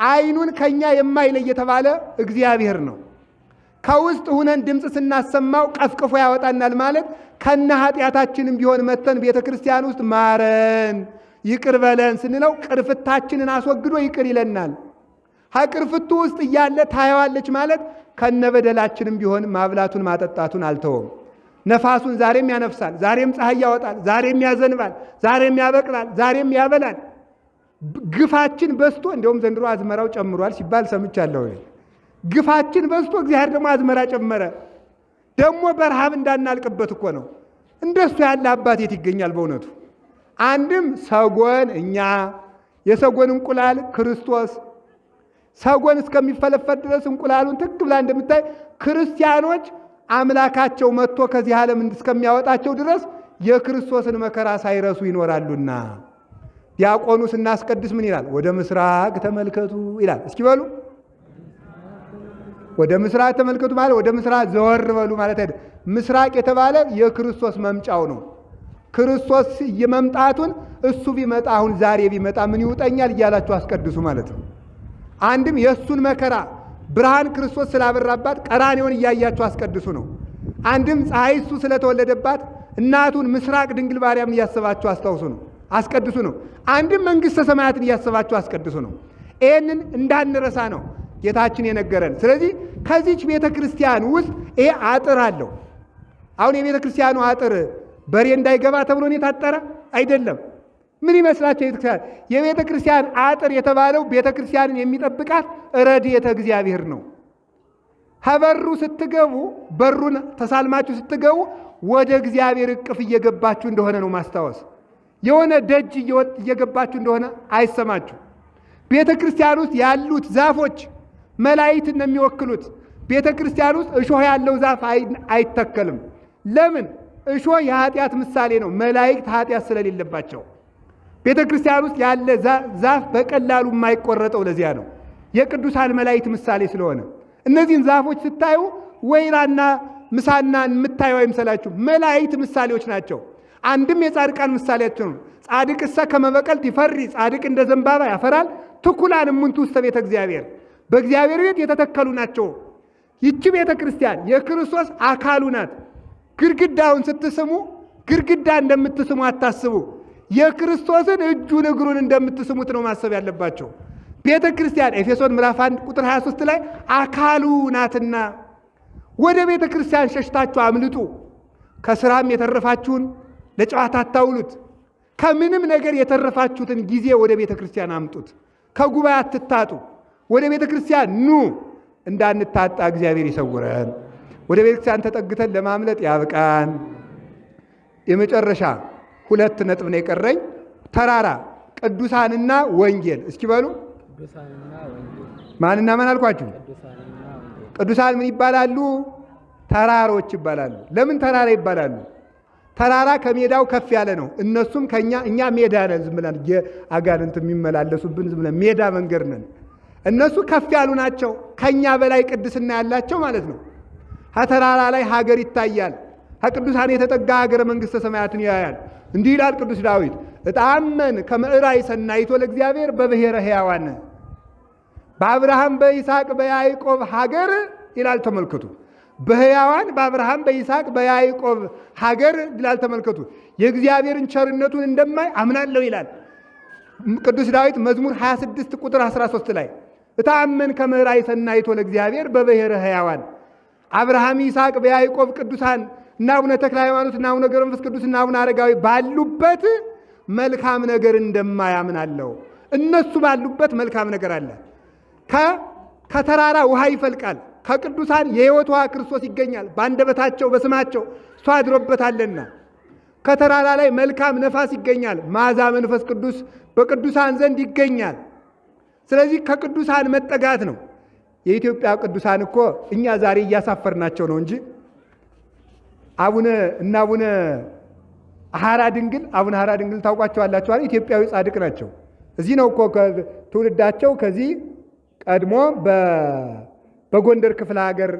አይኑን ከኛ የማይለይ የተባለ እግዚአብሔር ነው። ከውስጥ ሁነን ድምፅ ስናሰማው ቀፍቅፎ ያወጣናል ማለት ከነ ኃጢአታችንም ቢሆን መተን ቤተ ክርስቲያን ውስጥ ማረን ይቅር በለን ስንለው ቅርፍታችንን አስወግዶ ይቅር ይለናል። ከቅርፍቱ ውስጥ እያለ ታየዋለች ማለት ከነ በደላችንም ቢሆን ማብላቱን ማጠጣቱን አልተወም። ነፋሱን ዛሬም ያነፍሳል፣ ዛሬም ፀሐይ ያወጣል፣ ዛሬም ያዘንባል፣ ዛሬም ያበቅላል፣ ዛሬም ያበላል። ግፋችን በዝቶ እንደውም ዘንድሮ አዝመራው ጨምሯል ሲባል ሰምቻለሁ። ግፋችን በዝቶ እግዚአብሔር ደግሞ አዝመራ ጨመረ። ደግሞ በረሃብ እንዳናልቅበት እኮ ነው። እንደሱ ያለ አባት የት ይገኛል በእውነቱ? አንድም ሰጎን እኛ፣ የሰጎን እንቁላል ክርስቶስ። ሰጎን እስከሚፈለፈል ድረስ እንቁላሉን ትክ ብላ እንደምታይ ክርስቲያኖች አምላካቸው መጥቶ ከዚህ ዓለም እስከሚያወጣቸው ድረስ የክርስቶስን መከራ ሳይረሱ ይኖራሉና። ዲያቆኑ ስናስቀድስ ምን ይላል? ወደ ምስራቅ ተመልከቱ ይላል። እስኪ በሉ ወደ ምስራቅ ተመልከቱ ማለት ወደ ምስራቅ ዘወር በሉ ማለት አይደል። ምስራቅ የተባለ የክርስቶስ መምጫው ነው። ክርስቶስ የመምጣቱን እሱ ቢመጣ አሁን ዛሬ ቢመጣ ምን ይውጠኛል እያላችሁ አስቀድሱ ማለት ነው። አንድም የእሱን መከራ ብርሃን ክርስቶስ ስላበራባት ቀራንዮን እያያችሁ አስቀድሱ ነው። አንድም ፀሐይ እሱ ስለተወለደባት እናቱን ምስራቅ ድንግል ማርያምን እያሰባችሁ አስቀድሱ ነው። አንድም መንግሥተ ሰማያትን እያሰባችሁ አስቀድሱ ነው። ይህንን እንዳንረሳ ነው ጌታችን የነገረን። ስለዚህ ከዚች ቤተ ክርስቲያን ውስጥ ይሄ አጥር አለው። አሁን የቤተ ክርስቲያኑ አጥር በሬ እንዳይገባ ተብሎ ነው የታጠረ አይደለም። ምን ይመስላችሁ? የቤተ ክርስቲያን አጥር የተባለው ቤተ ክርስቲያንን የሚጠብቃት ረድኤተ እግዚአብሔር ነው። ከበሩ ስትገቡ በሩን ተሳልማችሁ ስትገቡ ወደ እግዚአብሔር እቅፍ እየገባችሁ እንደሆነ ነው ማስታወስ። የሆነ ደጅ እየገባችሁ እንደሆነ አይሰማችሁ። ቤተ ክርስቲያን ውስጥ ያሉት ዛፎች መላእክትን ነው የሚወክሉት። ቤተ ክርስቲያን ውስጥ እሾህ ያለው ዛፍ አይተከልም። ለምን? እሾህ የኃጢአት ምሳሌ ነው። መላእክት ኃጢአት ስለሌለባቸው ቤተ ክርስቲያን ውስጥ ያለ ዛፍ በቀላሉ የማይቆረጠው ለዚያ ነው። የቅዱሳን መላእክት ምሳሌ ስለሆነ እነዚህን ዛፎች ስታዩ ወይራና ምሳና የምታዩ አይምሰላችሁ። መላእክት ምሳሌዎች ናቸው። አንድም የጻድቃን ምሳሌያቸው ነው። ጻድቅሰ ከመ በቀልት ይፈሪ፣ ጻድቅ እንደ ዘንባባ ያፈራል። ትኩላን እሙንቱ ውስተ ቤተ እግዚአብሔር፣ በእግዚአብሔር ቤት የተተከሉ ናቸው። ይቺ ቤተ ክርስቲያን የክርስቶስ አካሉ ናት። ግድግዳውን ስትስሙ ግድግዳ እንደምትስሙ አታስቡ። የክርስቶስን እጁን እግሩን እንደምትስሙት ነው ማሰብ ያለባቸው። ቤተ ክርስቲያን ኤፌሶን ምዕራፍ 1 ቁጥር 23 ላይ አካሉ ናትና ወደ ቤተ ክርስቲያን ሸሽታችሁ አምልጡ። ከስራም የተረፋችሁን ለጨዋታ አታውሉት። ከምንም ነገር የተረፋችሁትን ጊዜ ወደ ቤተ ክርስቲያን አምጡት። ከጉባኤ አትታጡ። ወደ ቤተ ክርስቲያን ኑ። እንዳንታጣ እግዚአብሔር ይሰውረን። ወደ ቤተ ክርስቲያን ተጠግተን ለማምለጥ ያብቃን። የመጨረሻ 2 ነጥብ ነው የቀረኝ። ተራራ፣ ቅዱሳንና ወንጌል። እስኪ በሉ ማንና ማን አልኳችሁ? ቅዱሳን ምን ይባላሉ? ተራሮች ይባላሉ። ለምን ተራራ ይባላሉ? ተራራ ከሜዳው ከፍ ያለ ነው። እነሱም እኛ ሜዳ ነን፣ ዝም ብለን አጋንንት የሚመላለሱብን ዝም ብለን ሜዳ መንገድ ነን። እነሱ ከፍ ያሉ ናቸው፣ ከኛ በላይ ቅድስና ያላቸው ማለት ነው። ከተራራ ላይ ሀገር ይታያል። ከቅዱሳን የተጠጋ ሀገረ መንግሥተ ሰማያትን ያያል። እንዲህ ይላል ቅዱስ ዳዊት፣ እጣመን ከመዕራይ ሰናይቶ ለእግዚአብሔር በብሔረ ሕያዋን። በአብርሃም በይስሐቅ በያዕቆብ ሀገር ይላል። ተመልከቱ። በሕያዋን በአብርሃም በይስሐቅ በያዕቆብ ሀገር ይላል። ተመልከቱ። የእግዚአብሔርን ቸርነቱን እንደማይ አምናለሁ ይላል ቅዱስ ዳዊት መዝሙር 26 ቁጥር 13 ላይ እታመን ከመዕራይ ሰናይቶ ለእግዚአብሔር በብሔረ ሕያዋን። አብርሃም፣ ይስሐቅ በያዕቆብ ቅዱሳን እና አቡነ ተክለ ሃይማኖት እና አቡነ ገብረ መንፈስ ቅዱስ እና አቡነ አረጋዊ ባሉበት መልካም ነገር እንደማያምናለሁ። እነሱ ባሉበት መልካም ነገር አለ። ከተራራ ውሃ ይፈልቃል። ከቅዱሳን የሕይወት ውሃ ክርስቶስ ይገኛል። በአንደበታቸው በስማቸው እሱ አድሮበታልና። ከተራራ ላይ መልካም ነፋስ ይገኛል። መዓዛ መንፈስ ቅዱስ በቅዱሳን ዘንድ ይገኛል። ስለዚህ ከቅዱሳን መጠጋት ነው። የኢትዮጵያ ቅዱሳን እኮ እኛ ዛሬ እያሳፈርናቸው ነው እንጂ አቡነ ሐራ ድንግል ታውቋቸዋላችሁ? ኢትዮጵያዊ ጻድቅ ናቸው። እዚህ ነው እኮ ትውልዳቸው። ከዚህ ቀድሞ በጎንደር ክፍለ ሀገር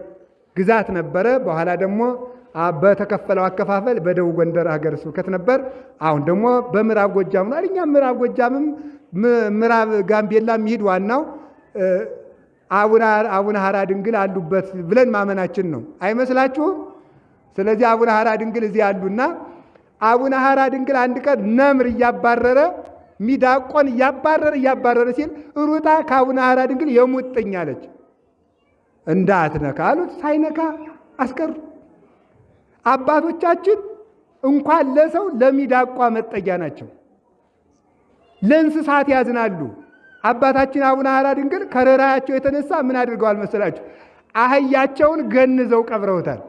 ግዛት ነበረ። በኋላ ደግሞ በተከፈለው አከፋፈል በደቡብ ጎንደር ሀገረ ስብከት ነበር። አሁን ደግሞ በምዕራብ ጎጃም ነው። እኛም ምዕራብ ጎጃምም ምዕራብ ጋምቤላ የሚሄድ ዋናው አቡነ ሐራ ድንግል አሉበት ብለን ማመናችን ነው። አይመስላችሁም? ስለዚህ አቡነ ሐራ ድንግል እዚህ አሉና አቡነ ሐራ ድንግል አንድ ቀን ነምር እያባረረ ሚዳቆን እያባረረ ሲል ሩጣ ከአቡነ ሐራ ድንግል የሙጥኝ አለች። እንዳትነካ አሉት። ሳይነካ አስቀሩ። አባቶቻችን እንኳን ለሰው ለሚዳቋ መጠጊያ ናቸው። ለእንስሳት ያዝናሉ። አባታችን አቡነ ሐራ ድንግል ከርኅራኄያቸው የተነሳ ምን አድርገዋል መሰላችሁ? አህያቸውን ገንዘው ቀብረውታል።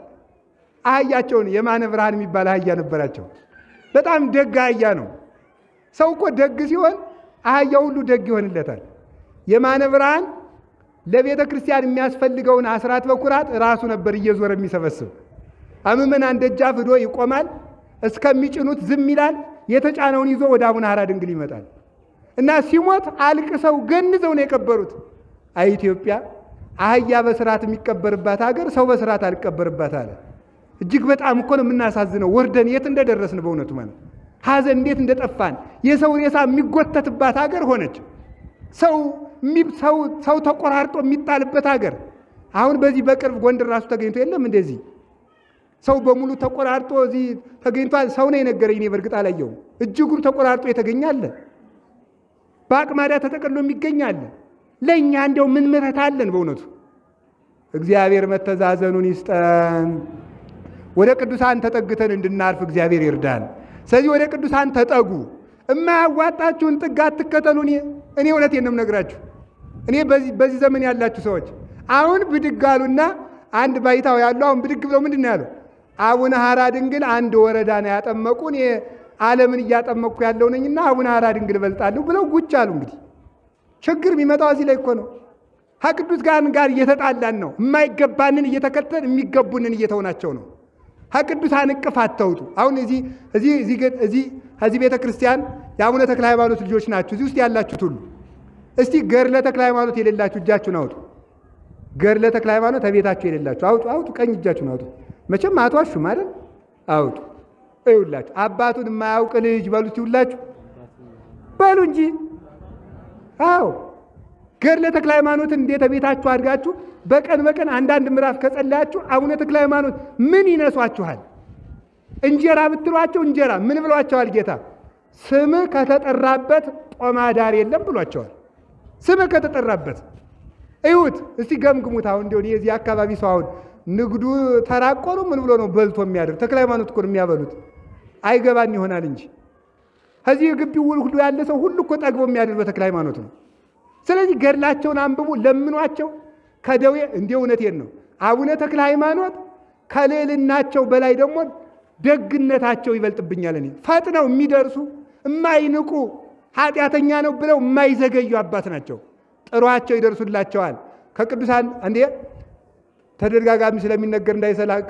አህያቸውን የማነ ብርሃን የሚባል አህያ ነበራቸው። በጣም ደግ አህያ ነው። ሰው እኮ ደግ ሲሆን አህያ ሁሉ ደግ ይሆንለታል። የማነ ብርሃን ለቤተ ክርስቲያን የሚያስፈልገውን አስራት በኩራት ራሱ ነበር እየዞረ የሚሰበስብ። ምእመናን ደጃፍ ሄዶ ይቆማል። እስከሚጭኑት ዝም ይላል። የተጫነውን ይዞ ወደ አቡነ ሐራ ድንግል ይመጣል እና ሲሞት አልቅሰው ገንዘው ነው የቀበሩት። አይ ኢትዮጵያ አህያ በስርዓት የሚቀበርባት ሀገር ሰው በስርዓት አልቀበርባት አለ። እጅግ በጣም እኮ ነው የምናሳዝነው። ወርደን የት እንደደረስን በእውነቱ ማለት ሐዘን እንዴት እንደጠፋን። የሰው ሬሳ የሚጎተትባት ሀገር ሆነች። ሰው ተቆራርጦ የሚጣልበት ሀገር። አሁን በዚህ በቅርብ ጎንደር ራሱ ተገኝቶ የለም እንደዚህ ሰው በሙሉ ተቆራርጦ እዚህ ተገኝቷል። ሰው ነው የነገረኝ። እኔ በእርግጥ አላየሁም። እጅጉን ተቆራርጦ የተገኛለ፣ በአቅማዳ ተጠቅሎ የሚገኛለ። ለእኛ እንደው ምን ምሕረት አለን በእውነቱ። እግዚአብሔር መተዛዘኑን ይስጠን። ወደ ቅዱሳን ተጠግተን እንድናርፍ እግዚአብሔር ይርዳን። ስለዚህ ወደ ቅዱሳን ተጠጉ። የማያዋጣችሁን ጥግ አትከተሉ። እኔ እውነቴን ነው የምነግራችሁ። እኔ በዚህ ዘመን ያላችሁ ሰዎች አሁን ብድግ አሉና አንድ ባይታው ያሉ አሁን ብድግ ብለው ምንድን ነው ያለው? አቡነ ሐራ ድንግል አንድ ወረዳ ነው ያጠመቁ፣ እኔ ዓለምን እያጠመቅኩ ያለው ነኝና አቡነ ሐራ ድንግል እበልጣለሁ ብለው ጉጭ አሉ። እንግዲህ ችግር የሚመጣው እዚህ ላይ እኮ ነው። ከቅዱስ ጋር እየተጣላን ነው። የማይገባንን እየተከተልን የሚገቡንን እየተውናቸው ነው። ከቅዱሳን እቅፍ አትውጡ። አሁን እዚህ ቤተ ክርስቲያን የአቡነ ተክለ ሃይማኖት ልጆች ናችሁ እዚህ ውስጥ ያላችሁት ሁሉ። እስቲ ገድለ ተክለ ሃይማኖት የሌላችሁ እጃችሁን አውጡ። ገድለ ተክለ ሃይማኖት ቤታችሁ የሌላችሁ አውጡ። ቀኝ እጃችሁን አውጡ። መቼም አትዋሹም አይደል? አውጡ። ይውላችሁ አባቱን የማያውቅ ልጅ በሉት ይውላችሁ በሉ እንጂ። አዎ ገድለ ተክለ ሃይማኖትን እንዴት ቤታችሁ አድጋችሁ በቀን አንዳንድ ምዕራፍ ከጸለያችሁ አቡነ ተክለ ሃይማኖት ምን ይነሷችኋል? እንጀራ ብትሏቸው እንጀራ ምን ብሏቸዋል ጌታ? ስምህ ከተጠራበት ጦማዳር የለም ብሏቸዋል። ስምህ ከተጠራበት እዩት እስቲ ገምግሙት። አሁን እንደው የዚህ አካባቢ ሰው አሁን ንግዱ ተራቆሩ ምን ብሎ ነው በልቶ የሚያድር? ተክለ ሃይማኖት እኮ ነው የሚያበሉት። አይገባን ይሆናል እንጂ ከዚህ ግቢው ሁሉ ያለ ሰው ሁሉ እኮ ጠግቦ የሚያድር በተክለ ሃይማኖት ነው። ስለዚህ ገድላቸውን አንብቡ፣ ለምኗቸው ከደዌ እንደ እውነቴን ነው። አቡነ ተክለ ሃይማኖት ከልዕልናቸው በላይ ደግሞ ደግነታቸው ይበልጥብኛል። እኔ ፈጥነው የሚደርሱ የማይንቁ ኃጢአተኛ ነው ብለው የማይዘገዩ አባት ናቸው። ጥሯቸው ይደርሱላቸዋል። ከቅዱሳን እንዴ ተደጋጋሚ ስለሚነገር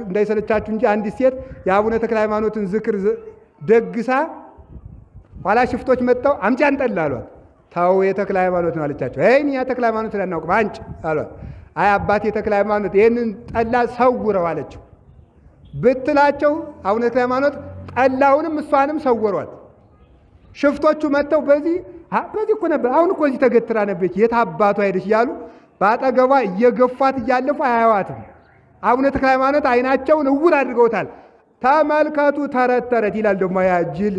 እንዳይሰለቻችሁ እንጂ አንዲት ሴት የአቡነ ተክለ ሃይማኖትን ዝክር ደግሳ ኋላ ሽፍቶች መጥተው አምጪ አንጠላ አሏት። ታው የተክለ ሃይማኖት ነው አለቻቸው። እኔ የተክለ ሃይማኖት ላናውቅ አንጭ አሏት። አይ አባቴ የተክለ ሃይማኖት ይሄንን ጠላ ሰውረው አለችው ብትላቸው አቡነ ተክለ ሃይማኖት ጠላውንም እሷንም ሰወሯት። ሽፍቶቹ መጥተው በዚህ እኮ ነበር አሁን እኮ እዚህ ተገትራ ነበች የት አባቷ ሄደች እያሉ በአጠገቧ እየገፏት እያለፉ አያዋትም። አቡነ ተክለ ሃይማኖት አይናቸውን እውር አድርገውታል። ተመልከቱ ተረት ይላል ደግሞ ያ ጅል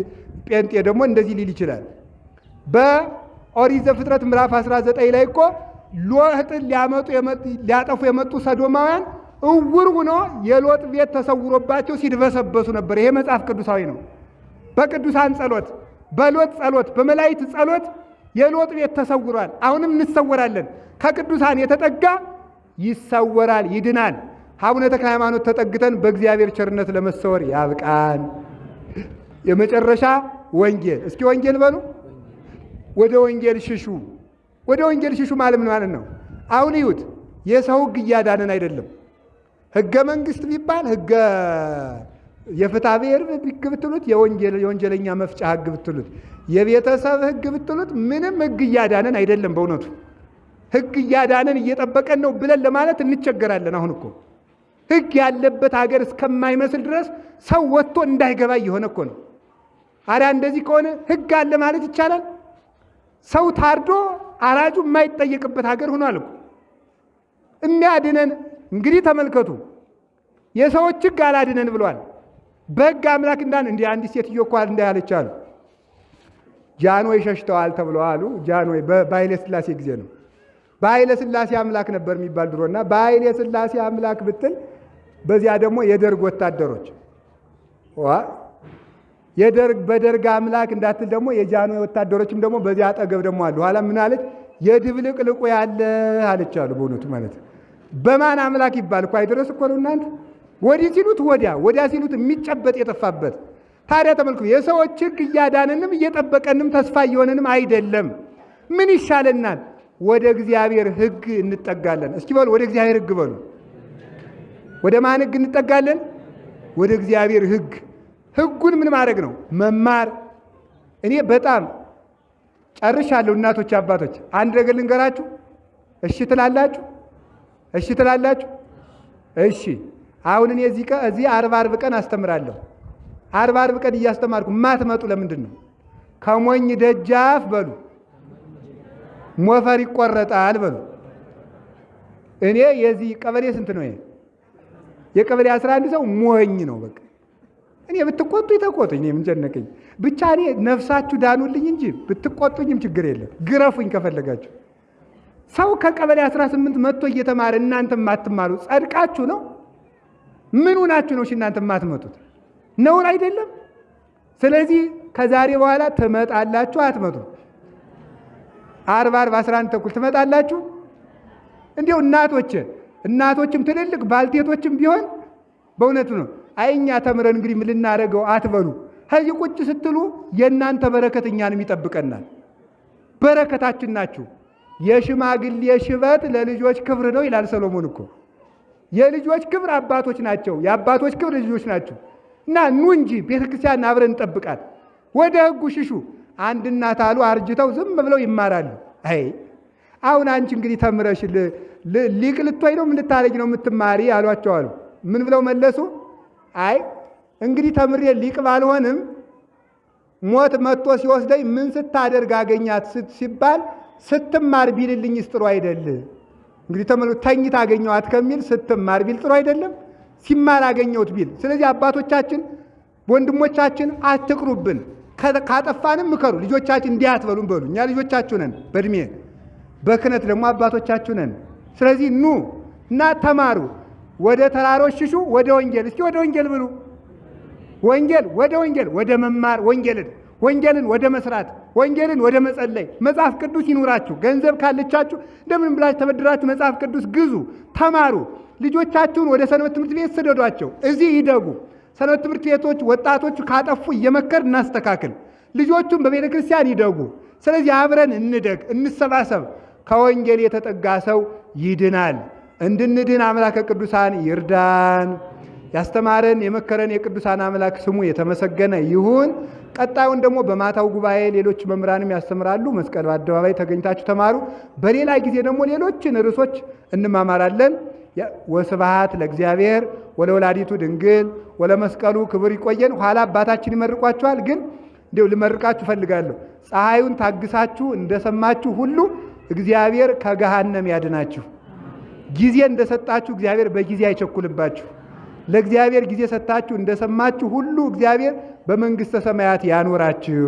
ጴንጤ ደግሞ እንደዚህ ሊል ይችላል። በኦሪት ዘፍጥረት ምዕራፍ 19 ላይ እኮ ሎጥን ሊያጠፉ የመጡ ሰዶማውያን እውር ሆኖ የሎጥ ቤት ተሰውሮባቸው ሲድበሰበሱ ነበር። ይሄ መጽሐፍ ቅዱሳዊ ነው። በቅዱሳን ጸሎት፣ በሎጥ ጸሎት፣ በመላእክት ጸሎት የሎጥ ቤት ተሰውሯል። አሁንም እንሰወራለን። ከቅዱሳን የተጠጋ ይሰወራል፣ ይድናል። አቡነ ተክለ ሃይማኖት ተጠግተን በእግዚአብሔር ቸርነት ለመሰወር ያብቃን። የመጨረሻ ወንጌል፣ እስኪ ወንጌል በሉ። ወደ ወንጌል ሽሹ። ወደ ወንጌል ሽሹ ማለት ምን ማለት ነው? አሁን ይዩት፣ የሰው ሕግ እያዳነን አይደለም። ሕገ መንግስት ቢባል ሕገ የፍትሐ ብሔር ሕግ ብትሉት፣ የወንጀለኛ መፍጫ ሕግ ብትሉት፣ የቤተሰብ ሕግ ብትሉት ምንም ሕግ እያዳነን አይደለም። በእውነቱ ሕግ እያዳነን እየጠበቀን ነው ብለን ለማለት እንቸገራለን። አሁን እኮ ሕግ ያለበት ሀገር እስከማይመስል ድረስ ሰው ወጥቶ እንዳይገባ እየሆነ እኮ ነው። አሪያ እንደዚህ ከሆነ ሕግ አለ ማለት ይቻላል? ሰው ታርዶ አራጁ የማይጠየቅበት ሀገር ሆኗል እኮ። የሚያድነን እንግዲህ ተመልከቱ፣ የሰዎች ሕግ አላድነን ብሏል። በሕግ አምላክ እንዲህ አንዲት ሴትዮ እኮ እንዳያለች አሉ። ጃንሆይ ሸሽተዋል ተብለዋል። ጃንሆይ በኃይለ ሥላሴ ጊዜ ነው። በኃይለ ሥላሴ አምላክ ነበር የሚባል ድሮና በኃይለ ሥላሴ አምላክ ብትል በዚያ ደግሞ የደርግ ወታደሮች በደርግ አምላክ እንዳትል ደግሞ የጃንሆይ ወታደሮችም ደግሞ በዚያ አጠገብ ደግሞ አሉ። ኋላ ምን አለች? የድብልቅልቁ ያለ አለች አሉ። በእውነቱ ማለት በማን አምላክ ይባል እኮ አይደረስ እኮ ነው እናንተ። ወዲህ ሲሉት ወዲያ ሲሉት የሚጨበጥ የጠፋበት። ታዲያ ተመልከቱ፣ የሰዎች ሕግ እያዳነንም እየጠበቀንም ተስፋ እየሆነንም አይደለም። ምን ይሻለናል? ወደ እግዚአብሔር ሕግ እንጠጋለን። እስኪ በሉ ወደ እግዚአብሔር ሕግ በሉ። ወደ ማን ሕግ እንጠጋለን? ወደ እግዚአብሔር ሕግ። ሕጉን ምን ማድረግ ነው? መማር። እኔ በጣም ጨርሻለሁ። እናቶች አባቶች፣ አንድ ነገር ልንገራችሁ። እሺ ትላላችሁ? እሺ ትላላችሁ? እሺ። አሁን እኔ እዚህ 40 ቀን አስተምራለሁ። 40 ቀን እያስተማርኩ ማትመጡ ለምንድን ነው? ከሞኝ ደጃፍ በሉ ሞፈር ይቆረጣል በሉ። እኔ የዚህ ቀበሌ ስንት ነው? የቀበሌ 11 ሰው ሞኝ ነው። በቃ እኔ ብትቆጡኝ ተቆጡኝ፣ እኔ ምን ጨነቀኝ። ብቻ እኔ ነፍሳችሁ ዳኑልኝ እንጂ ብትቆጡኝም ችግር የለም። ግረፉኝ ከፈለጋችሁ። ሰው ከቀበሌ 18 መጥቶ እየተማረ እናንተም ማትማሩ ጸድቃችሁ ነው? ምን ሆናችሁ ነው እናንተ የማትመጡት? ነውር አይደለም? ስለዚህ ከዛሬ በኋላ ትመጣላችሁ አትመጡ? 40 11 ተኩል ትመጣላችሁ? እንዲያው እናቶችም ትልልቅ ባልቴቶችም ቢሆን በእውነቱ ነው አይኛ ተምረን እንግዲህ ምን ልናደርገው አትበሉ። ከዚህ ቁጭ ስትሉ የእናንተ በረከት እኛንም ይጠብቀናል። በረከታችን ናችሁ። የሽማግሌ ሽበት ለልጆች ክብር ነው ይላል ሰሎሞን እኮ። የልጆች ክብር አባቶች ናቸው፣ የአባቶች ክብር ልጆች ናቸው። እና ኑ እንጂ ቤተክርስቲያን አብረን እንጠብቃት። ወደ ሕጉ ሽሹ። አንድ እናት አሉ አርጅተው ዝም ብለው ይማራሉ። አይ አሁን አንቺ እንግዲህ ተምረሽ ሊቅ ልትሆይ ነው ምን ልታረጊ ነው የምትማሪ አሏቸው አሉ። ምን ብለው መለሱ? አይ እንግዲህ ተምሬ ሊቅ ባልሆንም ሞት መጥቶ ሲወስደኝ ምን ስታደርግ አገኛት ሲባል ስትማር ቢልልኝስ ጥሩ አይደል? እንግዲህ ተኝታ አገኘዋት ከሚል ስትማር ቢል ጥሩ አይደለም? ሲማር አገኘሁት ቢል። ስለዚህ አባቶቻችን ወንድሞቻችን አትቅሩብን። ካጠፋንም ምከሩ። ልጆቻችን እንዲህ አትበሉም በሉ። እኛ ልጆቻችሁ ነን በእድሜ በክህነት ደግሞ አባቶቻችሁ ነን። ስለዚህ ኑ እና ተማሩ። ወደ ተራሮች ሽሹ፣ ወደ ወንጌል። እስኪ ወደ ወንጌል ብሉ። ወንጌል ወደ ወንጌል ወደ መማር ወንጌልን ወደ መስራት ወንጌልን ወደ መጸለይ። መጽሐፍ ቅዱስ ይኑራችሁ። ገንዘብ ካለቻችሁ እንደምን ብላችሁ ተበድራችሁ መጽሐፍ ቅዱስ ግዙ፣ ተማሩ። ልጆቻችሁን ወደ ሰንበት ትምህርት ቤት ስደዷቸው፣ እዚህ ይደጉ። ሰንበት ትምህርት ቤቶች ወጣቶቹ ካጠፉ እየመከር እናስተካክል። ልጆቹን በቤተ ክርስቲያን ይደጉ። ስለዚህ አብረን እንደግ፣ እንሰባሰብ። ከወንጌል የተጠጋ ሰው ይድናል። እንድንድን አምላከ ቅዱሳን ይርዳን። ያስተማረን የመከረን የቅዱሳን አምላክ ስሙ የተመሰገነ ይሁን። ቀጣዩን ደግሞ በማታው ጉባኤ ሌሎች መምህራንም ያስተምራሉ። መስቀል በአደባባይ ተገኝታችሁ ተማሩ። በሌላ ጊዜ ደግሞ ሌሎችን ርዕሶች እንማማራለን። ወስብሐት ለእግዚአብሔር ወለወላዲቱ ድንግል ወለመስቀሉ ክብር። ይቆየን። ኋላ አባታችን ይመርቋችኋል። ግን እንዲሁ ልመርቃችሁ ፈልጋለሁ። ፀሐዩን ታግሳችሁ እንደሰማችሁ ሁሉ እግዚአብሔር ከገሃነም ያድናችሁ። ጊዜ እንደሰጣችሁ እግዚአብሔር በጊዜ አይቸኩልባችሁ። ለእግዚአብሔር ጊዜ ሰጣችሁ እንደሰማችሁ ሁሉ እግዚአብሔር በመንግሥተ ሰማያት ያኖራችሁ።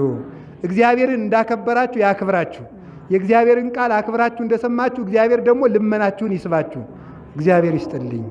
እግዚአብሔርን እንዳከበራችሁ ያክብራችሁ። የእግዚአብሔርን ቃል አክብራችሁ እንደሰማችሁ እግዚአብሔር ደግሞ ልመናችሁን ይስባችሁ። እግዚአብሔር ይስጥልኝ።